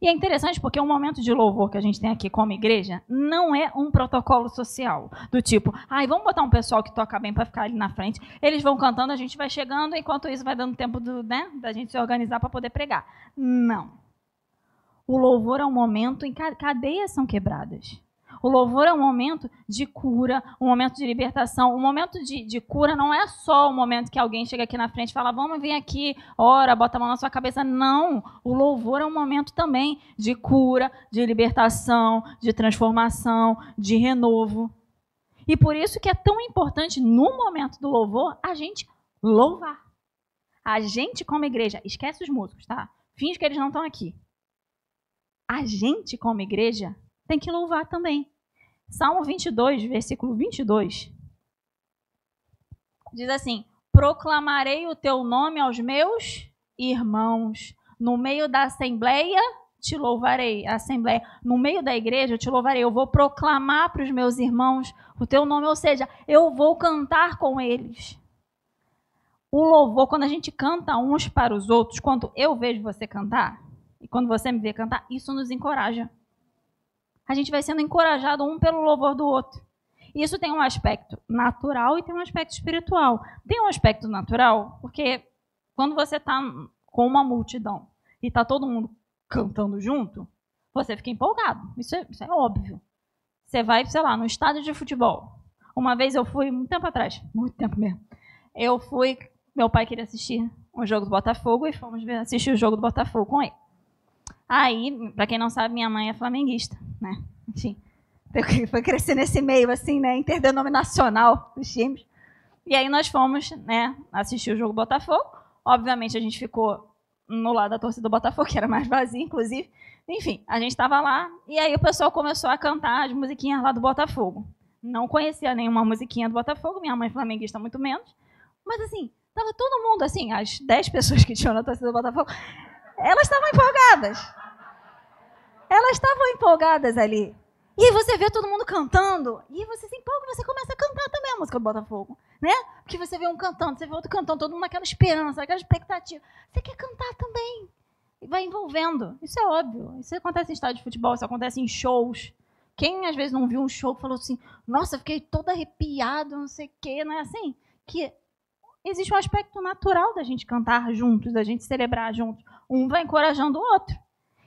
E é interessante porque o momento de louvor que a gente tem aqui como igreja não é um protocolo social. Do tipo, vamos botar um pessoal que toca bem para ficar ali na frente. Eles vão cantando, a gente vai chegando, enquanto isso vai dando tempo da gente se organizar para poder pregar. Não. O louvor é um momento em que cadeias são quebradas. O louvor é um momento de cura, um momento de libertação. O momento de cura não é só o momento que alguém chega aqui na frente e fala, vamos vir aqui, ora, bota a mão na sua cabeça. Não, o louvor é um momento também de cura, de libertação, de transformação, de renovo. E por isso que é tão importante, no momento do louvor, a gente louvar. A gente, como igreja, esquece os músicos, tá? Finge que eles não estão aqui. A gente, como igreja, tem que louvar também. Salmo 22, versículo 22, diz assim, proclamarei o teu nome aos meus irmãos. No meio da assembleia, te louvarei. Assembleia. No meio da igreja, eu te louvarei. Eu vou proclamar para os meus irmãos o teu nome, ou seja, eu vou cantar com eles. O louvor, quando a gente canta uns para os outros, quando eu vejo você cantar, e quando você me vê cantar, isso nos encoraja. A gente vai sendo encorajado um pelo louvor do outro. Isso tem um aspecto natural e tem um aspecto espiritual. Tem um aspecto natural, porque quando você está com uma multidão e está todo mundo cantando junto, você fica empolgado. Isso é óbvio. Você vai, sei lá, no estádio de futebol. Uma vez eu fui, muito tempo atrás, muito tempo mesmo, eu fui, meu pai queria assistir um jogo do Botafogo e fomos assistir o jogo do Botafogo com ele. Aí, para quem não sabe, minha mãe é flamenguista, né? Enfim, foi crescer nesse meio, assim, né? Interdenominacional dos times. E aí nós fomos, né, assistir o jogo do Botafogo. Obviamente, a gente ficou no lado da torcida do Botafogo, que era mais vazia, inclusive. Enfim, a gente estava lá e aí o pessoal começou a cantar as musiquinhas lá do Botafogo. Não conhecia nenhuma musiquinha do Botafogo, minha mãe flamenguista muito menos. Mas assim, estava todo mundo, assim, as 10 pessoas que tinham na torcida do Botafogo, elas estavam empolgadas. Elas estavam empolgadas ali. E aí você vê todo mundo cantando, e você se empolga, você começa a cantar também a música do Botafogo, né? Porque você vê um cantando, você vê outro cantando, todo mundo naquela esperança, naquela expectativa. Você quer cantar também. E vai envolvendo. Isso é óbvio. Isso acontece em estádio de futebol, isso acontece em shows. Quem às vezes não viu um show e falou assim, nossa, fiquei todo arrepiado, não sei o quê, não é assim? Que existe um aspecto natural da gente cantar juntos, da gente celebrar juntos. Um vai encorajando o outro.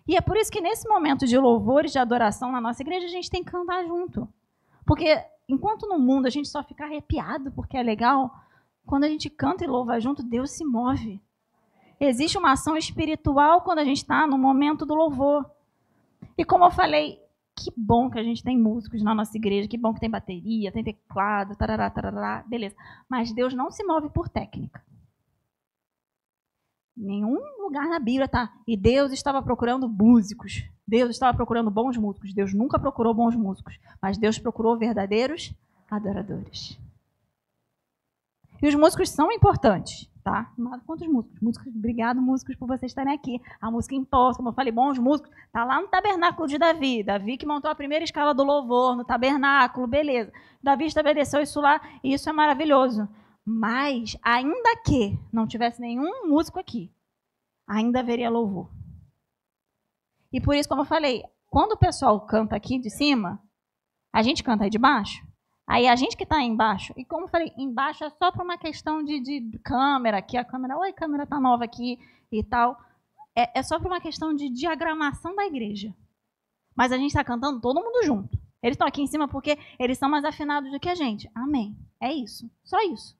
E é por isso que nesse momento de louvores, de adoração na nossa igreja, a gente tem que cantar junto. Porque enquanto no mundo a gente só fica arrepiado porque é legal, quando a gente canta e louva junto, Deus se move. Existe uma ação espiritual quando a gente está no momento do louvor. E como eu falei, que bom que a gente tem músicos na nossa igreja, que bom que tem bateria, tem teclado, tarará, tarará, beleza. Mas Deus não se move por técnica. Nenhum lugar na Bíblia tá. E Deus estava procurando músicos. Deus estava procurando bons músicos. Deus nunca procurou bons músicos. Mas Deus procurou verdadeiros adoradores. E os músicos são importantes, tá? Nada contra os músicos. Músicos, obrigado, músicos, por vocês estarem aqui. A música impôs, como eu falei, bons músicos. Tá lá no tabernáculo de Davi. Davi que montou a primeira escala do louvor no tabernáculo, beleza. Davi estabeleceu isso lá e isso é maravilhoso. Mas, ainda que não tivesse nenhum músico aqui, ainda haveria louvor. E por isso, como eu falei, quando o pessoal canta aqui de cima, a gente canta aí de baixo, aí a gente que está aí embaixo, e como eu falei, embaixo é só por uma questão de câmera, que a câmera, oi, a câmera está nova aqui e tal, é só por uma questão de diagramação da igreja. Mas a gente está cantando todo mundo junto. Eles estão aqui em cima porque eles são mais afinados do que a gente. Amém. É isso. Só isso.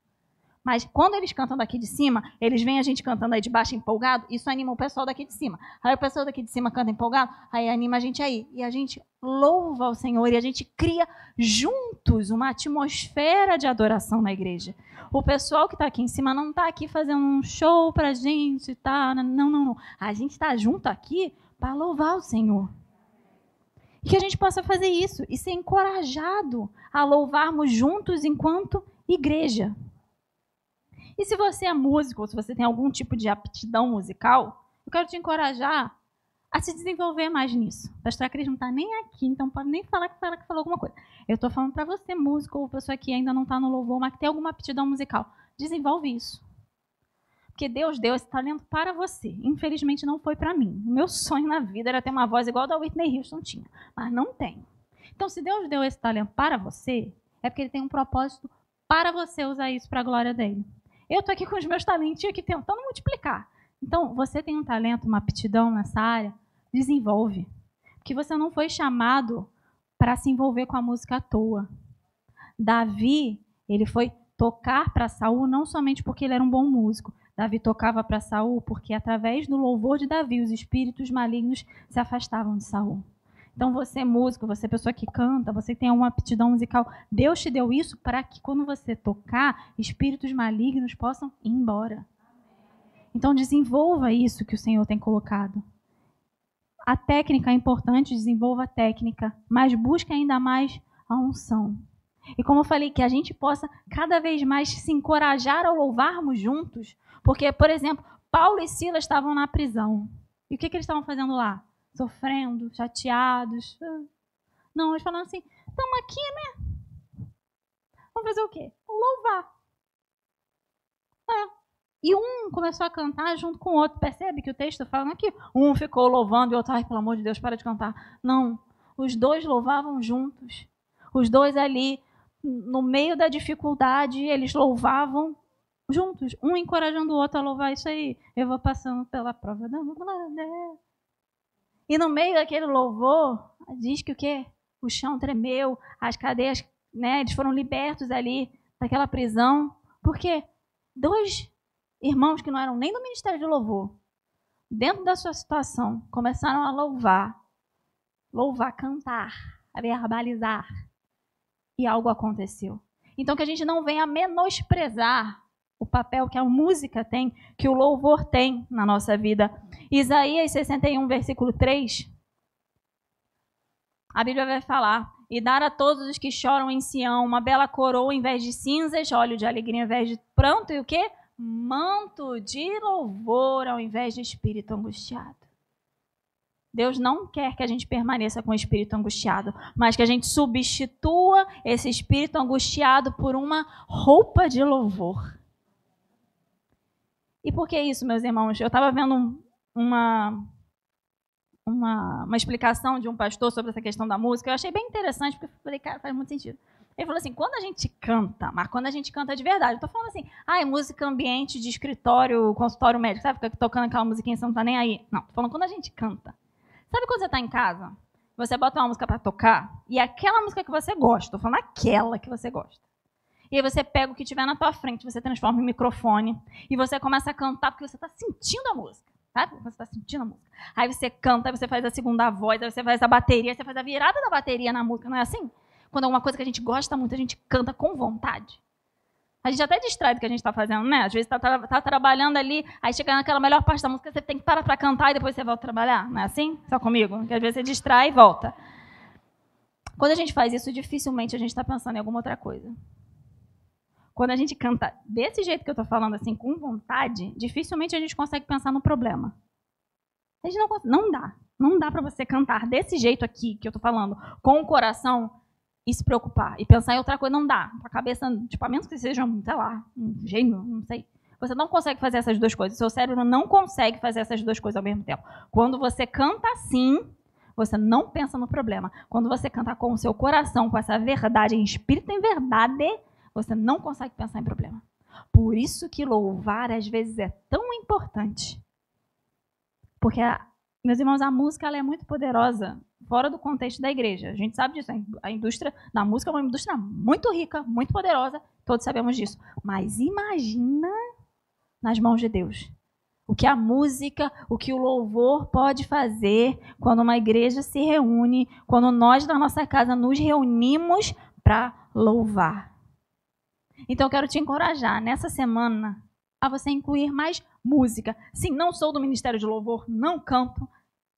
Mas quando eles cantam daqui de cima, eles veem a gente cantando aí de baixo empolgado, isso anima o pessoal daqui de cima. Aí o pessoal daqui de cima canta empolgado, aí anima a gente aí. E a gente louva o Senhor e a gente cria juntos uma atmosfera de adoração na igreja. O pessoal que está aqui em cima não está aqui fazendo um show para a gente, tá? Não. A gente está junto aqui para louvar o Senhor. E que a gente possa fazer isso e ser encorajado a louvarmos juntos enquanto igreja. E se você é músico, ou se você tem algum tipo de aptidão musical, eu quero te encorajar a se desenvolver mais nisso. A pastora Cris não está nem aqui, então pode nem falar que falou alguma coisa. Eu estou falando para você, músico, ou pessoa que ainda não está no louvor, mas que tem alguma aptidão musical. Desenvolve isso. Porque Deus deu esse talento para você. Infelizmente não foi para mim. O meu sonho na vida era ter uma voz igual a da Whitney Houston tinha, mas não tenho. Então, se Deus deu esse talento para você, é porque Ele tem um propósito para você usar isso para a glória dEle. Eu estou aqui com os meus talentinhos aqui tentando multiplicar. Então, você tem um talento, uma aptidão nessa área, desenvolve. Porque você não foi chamado para se envolver com a música à toa. Davi, ele foi tocar para Saul não somente porque ele era um bom músico. Davi tocava para Saul porque através do louvor de Davi, os espíritos malignos se afastavam de Saul. Então, você músico, você pessoa que canta, você tem uma aptidão musical, Deus te deu isso para que quando você tocar, espíritos malignos possam ir embora. Então, desenvolva isso que o Senhor tem colocado. A técnica é importante, desenvolva a técnica, mas busque ainda mais a unção. E como eu falei, que a gente possa cada vez mais se encorajar ao louvarmos juntos, porque, por exemplo, Paulo e Silas estavam na prisão. E o que eles estavam fazendo lá? Sofrendo, chateados. Não, eles falaram assim, estamos aqui, né? Vamos fazer o quê? Louvar. E um começou a cantar junto com o outro. Percebe que o texto está falando aqui? Um ficou louvando e o outro, ai, pelo amor de Deus, para de cantar. Não, os dois louvavam juntos. Os dois ali, no meio da dificuldade, eles louvavam juntos. Um encorajando o outro a louvar. Isso aí, eu vou passando pela prova da glória. E no meio daquele louvor, diz que o quê? O chão tremeu, as cadeias, né, eles foram libertos ali daquela prisão. Por quê? Dois irmãos que não eram nem do ministério de louvor, dentro da sua situação, começaram a louvar, cantar, a verbalizar. E algo aconteceu. Então, que a gente não venha menosprezar o papel que a música tem, que o louvor tem na nossa vida. Isaías 61, versículo 3, a Bíblia vai falar: e dar a todos os que choram em Sião uma bela coroa em vez de cinzas, óleo de alegria em vez de pranto, e o quê? Manto de louvor ao invés de espírito angustiado. Deus não quer que a gente permaneça com o espírito angustiado, mas que a gente substitua esse espírito angustiado por uma roupa de louvor. E por que isso, meus irmãos? Eu estava vendo uma explicação de um pastor sobre essa questão da música. Eu achei bem interessante, porque eu falei, cara, faz muito sentido. Ele falou assim, quando a gente canta, mas quando a gente canta de verdade, eu tô falando assim, é música ambiente de escritório, consultório médico, sabe? Fica tocando aquela musiquinha e você não tá nem aí. Não, tô falando quando a gente canta. Sabe quando você tá em casa, você bota uma música para tocar, e aquela música que você gosta, tô falando aquela que você gosta. E aí você pega o que tiver na tua frente, você transforma em microfone, e você começa a cantar porque você tá sentindo a música. Sabe? Você está sentindo a música. Aí você canta, aí você faz a segunda voz, aí você faz a bateria, aí você faz a virada da bateria na música, não é assim? Quando é alguma coisa que a gente gosta muito, a gente canta com vontade. A gente até distrai do que a gente está fazendo, né? Às vezes tá trabalhando ali, aí chega naquela melhor parte da música, você tem que parar para cantar e depois você volta a trabalhar. Não é assim? Só comigo? Porque às vezes você distrai e volta. Quando a gente faz isso, dificilmente a gente está pensando em alguma outra coisa. Quando a gente canta desse jeito que eu estou falando, assim, com vontade, dificilmente a gente consegue pensar no problema. A gente não dá para você cantar desse jeito aqui que eu estou falando, com o coração, e se preocupar. E pensar em outra coisa, não dá. A cabeça, tipo, a menos que seja, sei lá, um gênio, não sei. Você não consegue fazer essas duas coisas. Seu cérebro não consegue fazer essas duas coisas ao mesmo tempo. Quando você canta assim, você não pensa no problema. Quando você canta com o seu coração, com essa verdade, em espírito em verdade, você não consegue pensar em problema. Por isso que louvar, às vezes, é tão importante. Porque, meus irmãos, a música ela é muito poderosa fora do contexto da igreja. A gente sabe disso. A indústria da música é uma indústria muito rica, muito poderosa. Todos sabemos disso. Mas imagina nas mãos de Deus. O que a música, o que o louvor pode fazer quando uma igreja se reúne, quando nós, da nossa casa, nos reunimos para louvar. Então, eu quero te encorajar, nessa semana, a você incluir mais música. Sim, não sou do Ministério de Louvor, não canto,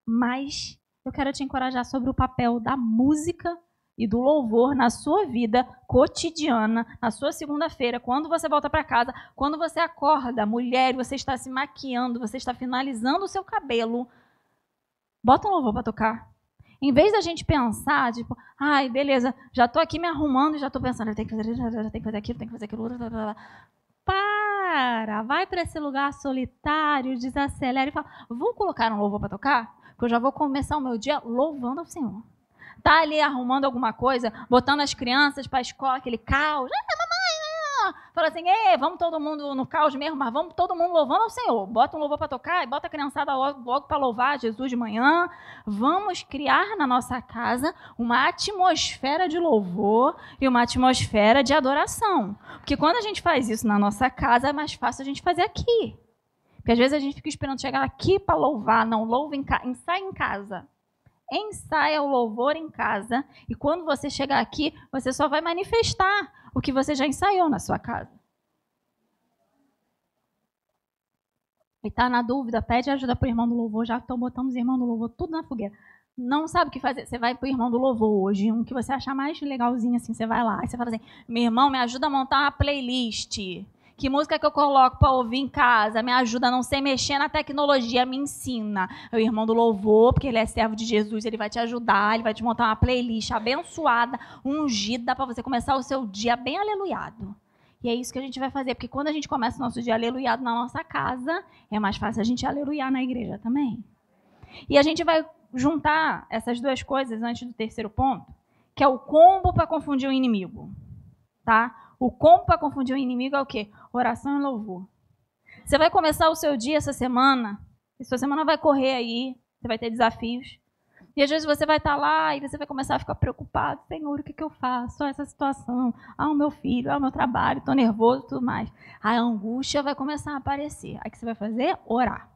mas eu quero te encorajar sobre o papel da música e do louvor na sua vida cotidiana, na sua segunda-feira, quando você volta para casa, quando você acorda, mulher, você está se maquiando, você está finalizando o seu cabelo, bota um louvor para tocar. Em vez da gente pensar, tipo, ai, beleza, já estou aqui me arrumando e já estou pensando, eu tenho que fazer, já tenho que fazer aquilo, tenho que fazer aquilo. Para, vai para esse lugar solitário, desacelera e fala, vou colocar um louvor para tocar? Porque eu já vou começar o meu dia louvando ao Senhor. Tá ali arrumando alguma coisa, botando as crianças para a escola, aquele caos. Fala assim, vamos todo mundo no caos mesmo, mas vamos todo mundo louvando ao Senhor. Bota um louvor para tocar e bota a criançada logo para louvar Jesus de manhã. Vamos criar na nossa casa uma atmosfera de louvor e uma atmosfera de adoração. Porque quando a gente faz isso na nossa casa, é mais fácil a gente fazer aqui. Porque às vezes a gente fica esperando chegar aqui para louvar. Não, louva ensaia em casa. Ensaia o louvor em casa. E quando você chegar aqui, você só vai manifestar o que você já ensaiou na sua casa. E está na dúvida, pede ajuda para o irmão do louvor. Já estão botando os irmãos do louvor tudo na fogueira. Não sabe o que fazer. Você vai para o irmão do louvor hoje, um que você achar mais legalzinho assim, você vai lá. Aí você fala assim, meu irmão, me ajuda a montar uma playlist. Que música que eu coloco para ouvir em casa? Me ajuda a não sei mexer na tecnologia, me ensina. É o irmão do louvor, porque ele é servo de Jesus, ele vai te ajudar, ele vai te montar uma playlist abençoada, ungida, para você começar o seu dia bem aleluiado. E é isso que a gente vai fazer, porque quando a gente começa o nosso dia aleluiado na nossa casa, é mais fácil a gente aleluiar na igreja também. E a gente vai juntar essas duas coisas antes do terceiro ponto, que é o combo para confundir o inimigo. Tá? O combo para confundir o inimigo é o quê? Oração e louvor. Você vai começar o seu dia essa semana, e sua semana vai correr aí, você vai ter desafios. E às vezes você vai estar lá e você vai começar a ficar preocupado. Senhor, o que eu faço? Essa situação, o meu filho, o meu trabalho, estou nervoso e tudo mais. A angústia vai começar a aparecer. Aí o que você vai fazer? Orar.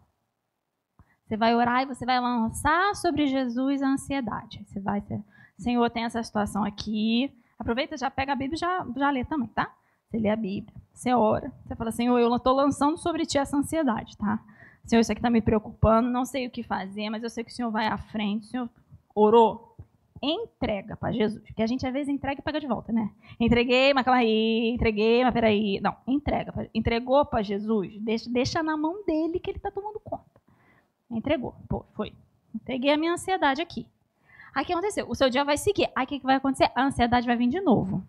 Você vai orar e você vai lançar sobre Jesus a ansiedade. Você vai ter, Senhor, tem essa situação aqui. Aproveita, já pega a Bíblia e já lê também, tá? Você lê a Bíblia. Você ora. Você fala, Senhor, eu estou lançando sobre ti essa ansiedade, tá? Senhor, isso aqui está me preocupando, não sei o que fazer, mas eu sei que o Senhor vai à frente. O Senhor orou, entrega para Jesus. Porque a gente, às vezes, entrega e pega de volta, né? Entreguei, mas calma aí, entreguei, mas peraí. Não, entrega. Entregou para Jesus, deixa na mão dele que ele está tomando conta. Entregou. Pô, foi. Entreguei a minha ansiedade aqui. Aí o que aconteceu? O seu dia vai seguir. Aí o que vai acontecer? A ansiedade vai vir de novo.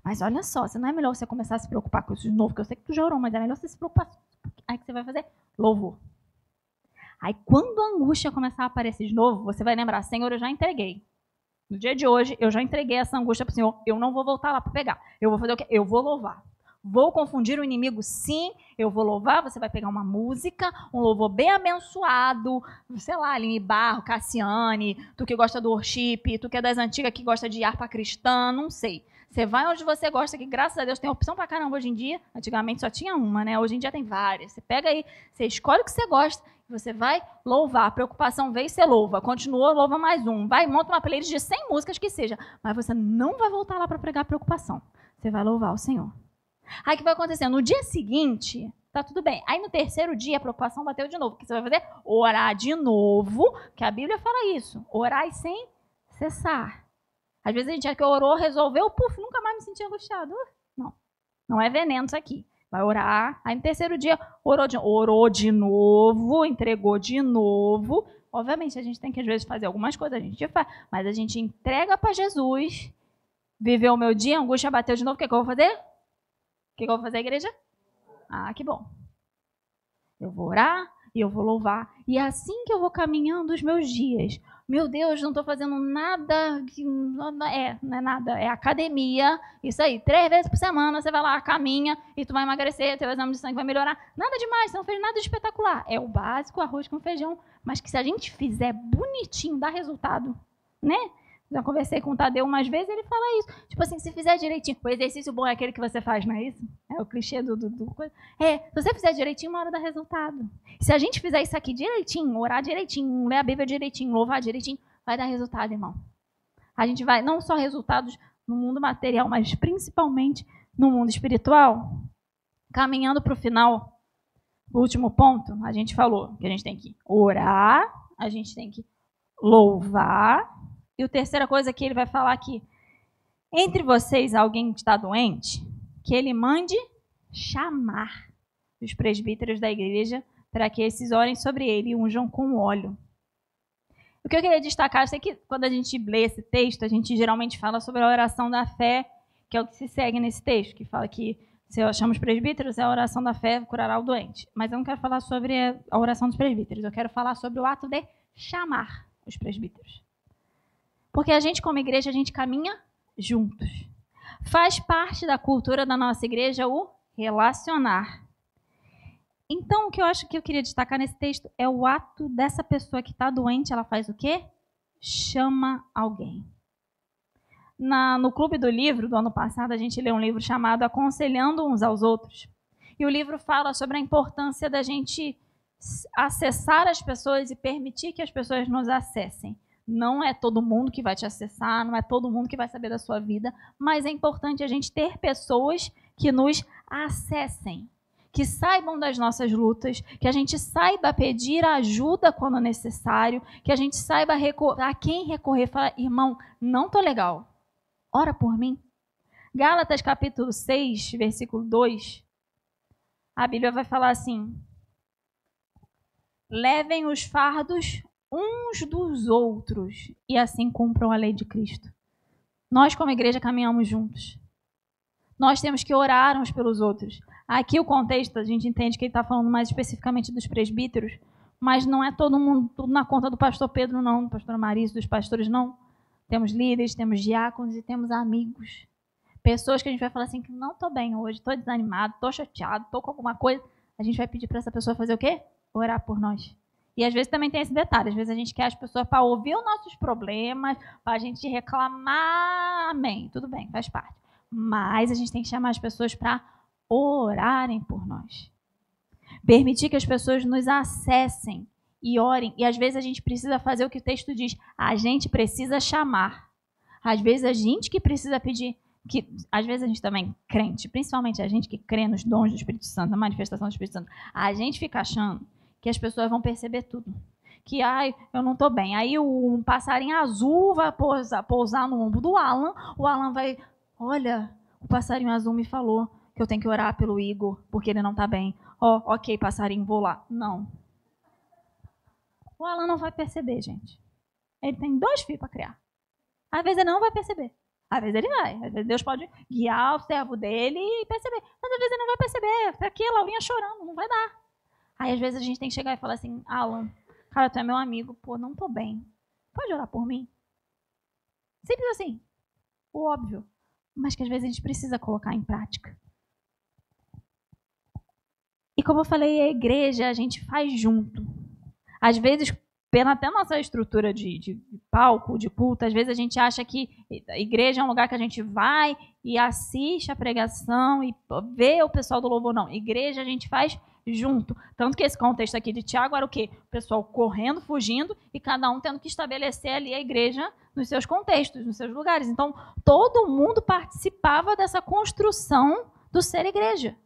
Mas olha só, se não é melhor você começar a se preocupar com isso de novo, que eu sei que tu já orou, mas é melhor você se preocupar. Aí o que você vai fazer? Louvor. Aí quando a angústia começar a aparecer de novo, você vai lembrar, Senhor, eu já entreguei. No dia de hoje, eu já entreguei essa angústia para o Senhor, eu não vou voltar lá para pegar. Eu vou fazer o quê? Eu vou louvar. Vou confundir o inimigo, sim, eu vou louvar. Você vai pegar uma música, um louvor bem abençoado, sei lá, Aline Barro, Cassiane, tu que gosta do worship, tu que é das antigas que gosta de harpa cristã, não sei. Você vai onde você gosta, que graças a Deus tem opção pra caramba hoje em dia. Antigamente só tinha uma, né? Hoje em dia tem várias. Você pega aí, você escolhe o que você gosta e você vai louvar. A preocupação veio, você louva. Continuou, louva mais um. Vai, monta uma playlist de 100 músicas que seja. Mas você não vai voltar lá para pregar a preocupação. Você vai louvar o Senhor. Aí o que vai acontecer? No dia seguinte, tá tudo bem. Aí no terceiro dia a preocupação bateu de novo. O que você vai fazer? Orar de novo, que a Bíblia fala isso. Orar sem cessar. Às vezes a gente acha que orou, resolveu, puf, nunca mais me senti angustiado. Não, não é veneno isso aqui. Vai orar. Aí no terceiro dia, orou de novo, entregou de novo. Obviamente a gente tem que às vezes fazer algumas coisas, a gente faz, mas a gente entrega para Jesus. Viveu o meu dia, a angústia bateu de novo, o que eu vou fazer? O que eu vou fazer, igreja? Ah, que bom. Eu vou orar e eu vou louvar. E é assim que eu vou caminhando os meus dias. Meu Deus, não estou fazendo nada, não é nada, é academia, isso aí, 3 vezes por semana você vai lá, caminha e tu vai emagrecer, teu exame de sangue vai melhorar, nada demais, você não fez nada de espetacular, é o básico, arroz com feijão, mas que se a gente fizer bonitinho, dá resultado, né? Já conversei com o Tadeu umas vezes, ele fala isso. Tipo assim, se fizer direitinho, o exercício bom é aquele que você faz, não é isso? É o clichê do coisa. Se você fizer direitinho, uma hora dá resultado. Se a gente fizer isso aqui direitinho, orar direitinho, ler a Bíblia direitinho, louvar direitinho, vai dar resultado, irmão. A gente vai, não só resultados no mundo material, mas principalmente no mundo espiritual. Caminhando para o final, o último ponto, a gente falou que a gente tem que orar, a gente tem que louvar. E a terceira coisa que ele vai falar aqui, entre vocês alguém que está doente, que ele mande chamar os presbíteros da igreja para que esses orem sobre ele e unjam com óleo. O que eu queria destacar, eu sei que quando a gente lê esse texto, a gente geralmente fala sobre a oração da fé, que é o que se segue nesse texto, que fala que se eu chamo os presbíteros, a oração da fé curará o doente. Mas eu não quero falar sobre a oração dos presbíteros, eu quero falar sobre o ato de chamar os presbíteros. Porque a gente, como igreja, a gente caminha juntos. Faz parte da cultura da nossa igreja o relacionar. Então, o que eu acho que eu queria destacar nesse texto é o ato dessa pessoa que está doente, ela faz o quê? Chama alguém. No Clube do Livro, do ano passado, a gente leu um livro chamado Aconselhando Uns aos Outros. E o livro fala sobre a importância da gente acessar as pessoas e permitir que as pessoas nos acessem. Não é todo mundo que vai te acessar, não é todo mundo que vai saber da sua vida, mas é importante a gente ter pessoas que nos acessem, que saibam das nossas lutas, que a gente saiba pedir ajuda quando necessário, que a gente saiba a quem recorrer, falar, irmão, não estou legal, ora por mim. Gálatas capítulo 6, versículo 2, a Bíblia vai falar assim, levem os fardos uns dos outros e assim cumpram a lei de Cristo. Nós, como igreja, caminhamos juntos. Nós temos que orar uns pelos outros. Aqui o contexto, a gente entende que ele está falando mais especificamente dos presbíteros, mas não é todo mundo tudo na conta do pastor Pedro, não, do pastor Marisa, dos pastores, não. Temos líderes, temos diáconos e temos amigos. Pessoas que a gente vai falar assim, que não estou bem hoje, estou desanimado, estou chateado, estou com alguma coisa. A gente vai pedir para essa pessoa fazer o quê? Orar por nós. E às vezes também tem esse detalhe, às vezes a gente quer as pessoas para ouvir os nossos problemas, para a gente reclamar, amém, tudo bem, faz parte. Mas a gente tem que chamar as pessoas para orarem por nós. Permitir que as pessoas nos acessem e orem. E às vezes a gente precisa fazer o que o texto diz, a gente precisa chamar. Às vezes a gente que precisa pedir, que às vezes a gente também, crente, principalmente a gente que crê nos dons do Espírito Santo, na manifestação do Espírito Santo, a gente fica achando que as pessoas vão perceber tudo. Que, ai, eu não estou bem. Aí um passarinho azul vai pousar no ombro do Alan, o Alan vai, olha, o passarinho azul me falou que eu tenho que orar pelo Igor, porque ele não está bem. Ok, passarinho, vou lá. Não. O Alan não vai perceber, gente. Ele tem 2 filhos para criar. Às vezes ele não vai perceber. Às vezes ele vai. Às vezes Deus pode guiar o servo dele e perceber. Mas às vezes ele não vai perceber. Tá aqui, a Laurinha chorando, não vai dar. Aí às vezes a gente tem que chegar e falar assim, Alan, cara, tu é meu amigo, pô, não tô bem. Pode orar por mim? Simples assim. O óbvio. Mas que às vezes a gente precisa colocar em prática. E como eu falei, a igreja a gente faz junto. Às vezes, pela até nossa estrutura de palco, de culto, às vezes a gente acha que a igreja é um lugar que a gente vai e assiste a pregação e vê o pessoal do louvor. Não, igreja a gente faz junto. Tanto que esse contexto aqui de Tiago era o quê? O pessoal correndo, fugindo e cada um tendo que estabelecer ali a igreja nos seus contextos, nos seus lugares. Então, todo mundo participava dessa construção do ser igreja.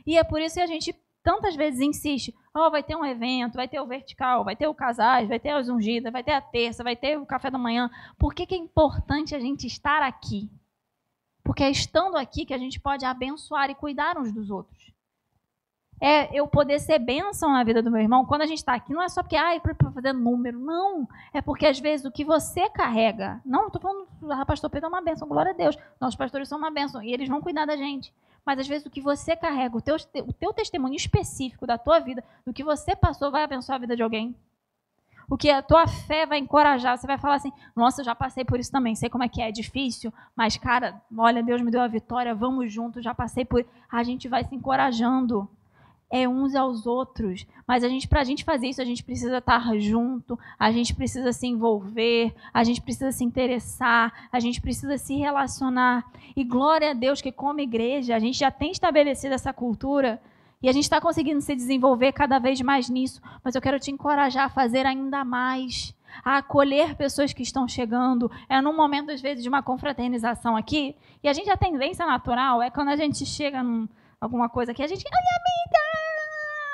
E é por isso que a gente tantas vezes insiste, vai ter um evento, vai ter o vertical, vai ter o casais, vai ter as ungidas, vai ter a terça, vai ter o café da manhã. Por que é importante a gente estar aqui? Porque é estando aqui que a gente pode abençoar e cuidar uns dos outros. É eu poder ser bênção na vida do meu irmão. Quando a gente está aqui, não é só porque, para fazer número. Não. É porque, às vezes, o que você carrega... Não, estou falando, o pastor Pedro é uma bênção, glória a Deus. Nossos pastores são uma bênção e eles vão cuidar da gente. Mas, às vezes, o que você carrega, o teu testemunho específico da tua vida, do que você passou, vai abençoar a vida de alguém. O que a tua fé vai encorajar. Você vai falar assim, nossa, eu já passei por isso também, sei como é difícil, mas, cara, olha, Deus me deu a vitória, vamos juntos, já passei por... A gente vai se encorajando. É uns aos outros, mas para a gente fazer isso, a gente precisa estar junto, a gente precisa se envolver, a gente precisa se interessar, a gente precisa se relacionar. E glória a Deus que como igreja, a gente já tem estabelecido essa cultura e a gente está conseguindo se desenvolver cada vez mais nisso, mas eu quero te encorajar a fazer ainda mais, a acolher pessoas que estão chegando. É num momento, às vezes, de uma confraternização aqui, e a gente, a tendência natural é quando a gente chega alguma coisa aqui, a gente... Ai, amiga!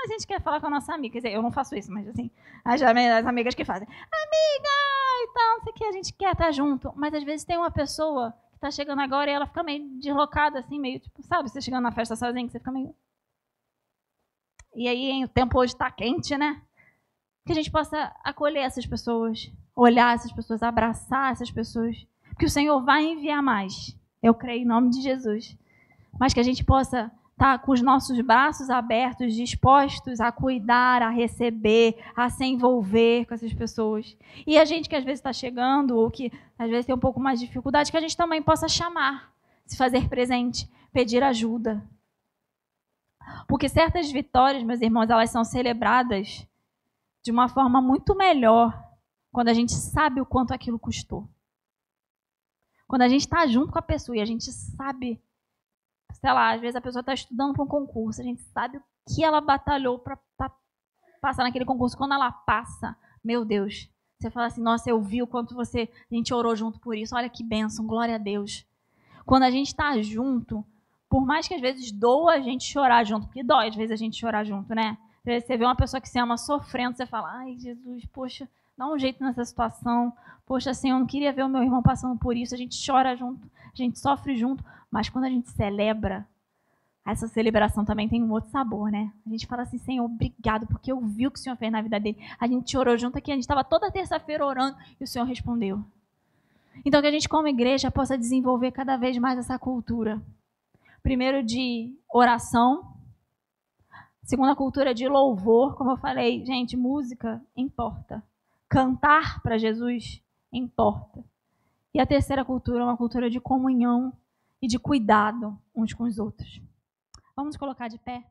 A gente quer falar com a nossa amiga. Quer dizer, eu não faço isso, mas assim, as amigas que fazem. Amiga! E tal, não sei o que, a gente quer estar junto. Mas às vezes tem uma pessoa que está chegando agora e ela fica meio deslocada, assim, meio, tipo, sabe? Você chegando na festa sozinho, você fica meio... E aí, hein, o tempo hoje está quente, né? Que a gente possa acolher essas pessoas, olhar essas pessoas, abraçar essas pessoas. Porque o Senhor vai enviar mais. Eu creio em nome de Jesus. Mas que a gente possa estar com os nossos braços abertos, dispostos a cuidar, a receber, a se envolver com essas pessoas. E a gente que às vezes está chegando, ou que às vezes tem um pouco mais de dificuldade, que a gente também possa chamar, se fazer presente, pedir ajuda. Porque certas vitórias, meus irmãos, elas são celebradas de uma forma muito melhor quando a gente sabe o quanto aquilo custou. Quando a gente está junto com a pessoa e a gente sabe... Sei lá, às vezes a pessoa está estudando para um concurso, a gente sabe o que ela batalhou para passar naquele concurso. Quando ela passa, meu Deus, você fala assim, nossa, eu vi o quanto a gente orou junto por isso, olha que bênção, glória a Deus. Quando a gente está junto, por mais que às vezes doa a gente chorar junto, porque dói às vezes a gente chorar junto, né? Às vezes você vê uma pessoa que se ama sofrendo, você fala, ai Jesus, poxa, dá um jeito nessa situação, poxa, assim, eu não queria ver o meu irmão passando por isso, a gente chora junto, a gente sofre junto, mas quando a gente celebra, essa celebração também tem um outro sabor, né? A gente fala assim, Senhor, obrigado, porque eu vi o que o Senhor fez na vida dele. A gente orou junto aqui, a gente estava toda terça-feira orando e o Senhor respondeu. Então, que a gente, como igreja, possa desenvolver cada vez mais essa cultura. Primeiro, de oração. Segunda, cultura de louvor. Como eu falei, gente, música importa. Cantar para Jesus importa. E a terceira cultura é uma cultura de comunhão e de cuidado uns com os outros. Vamos colocar de pé?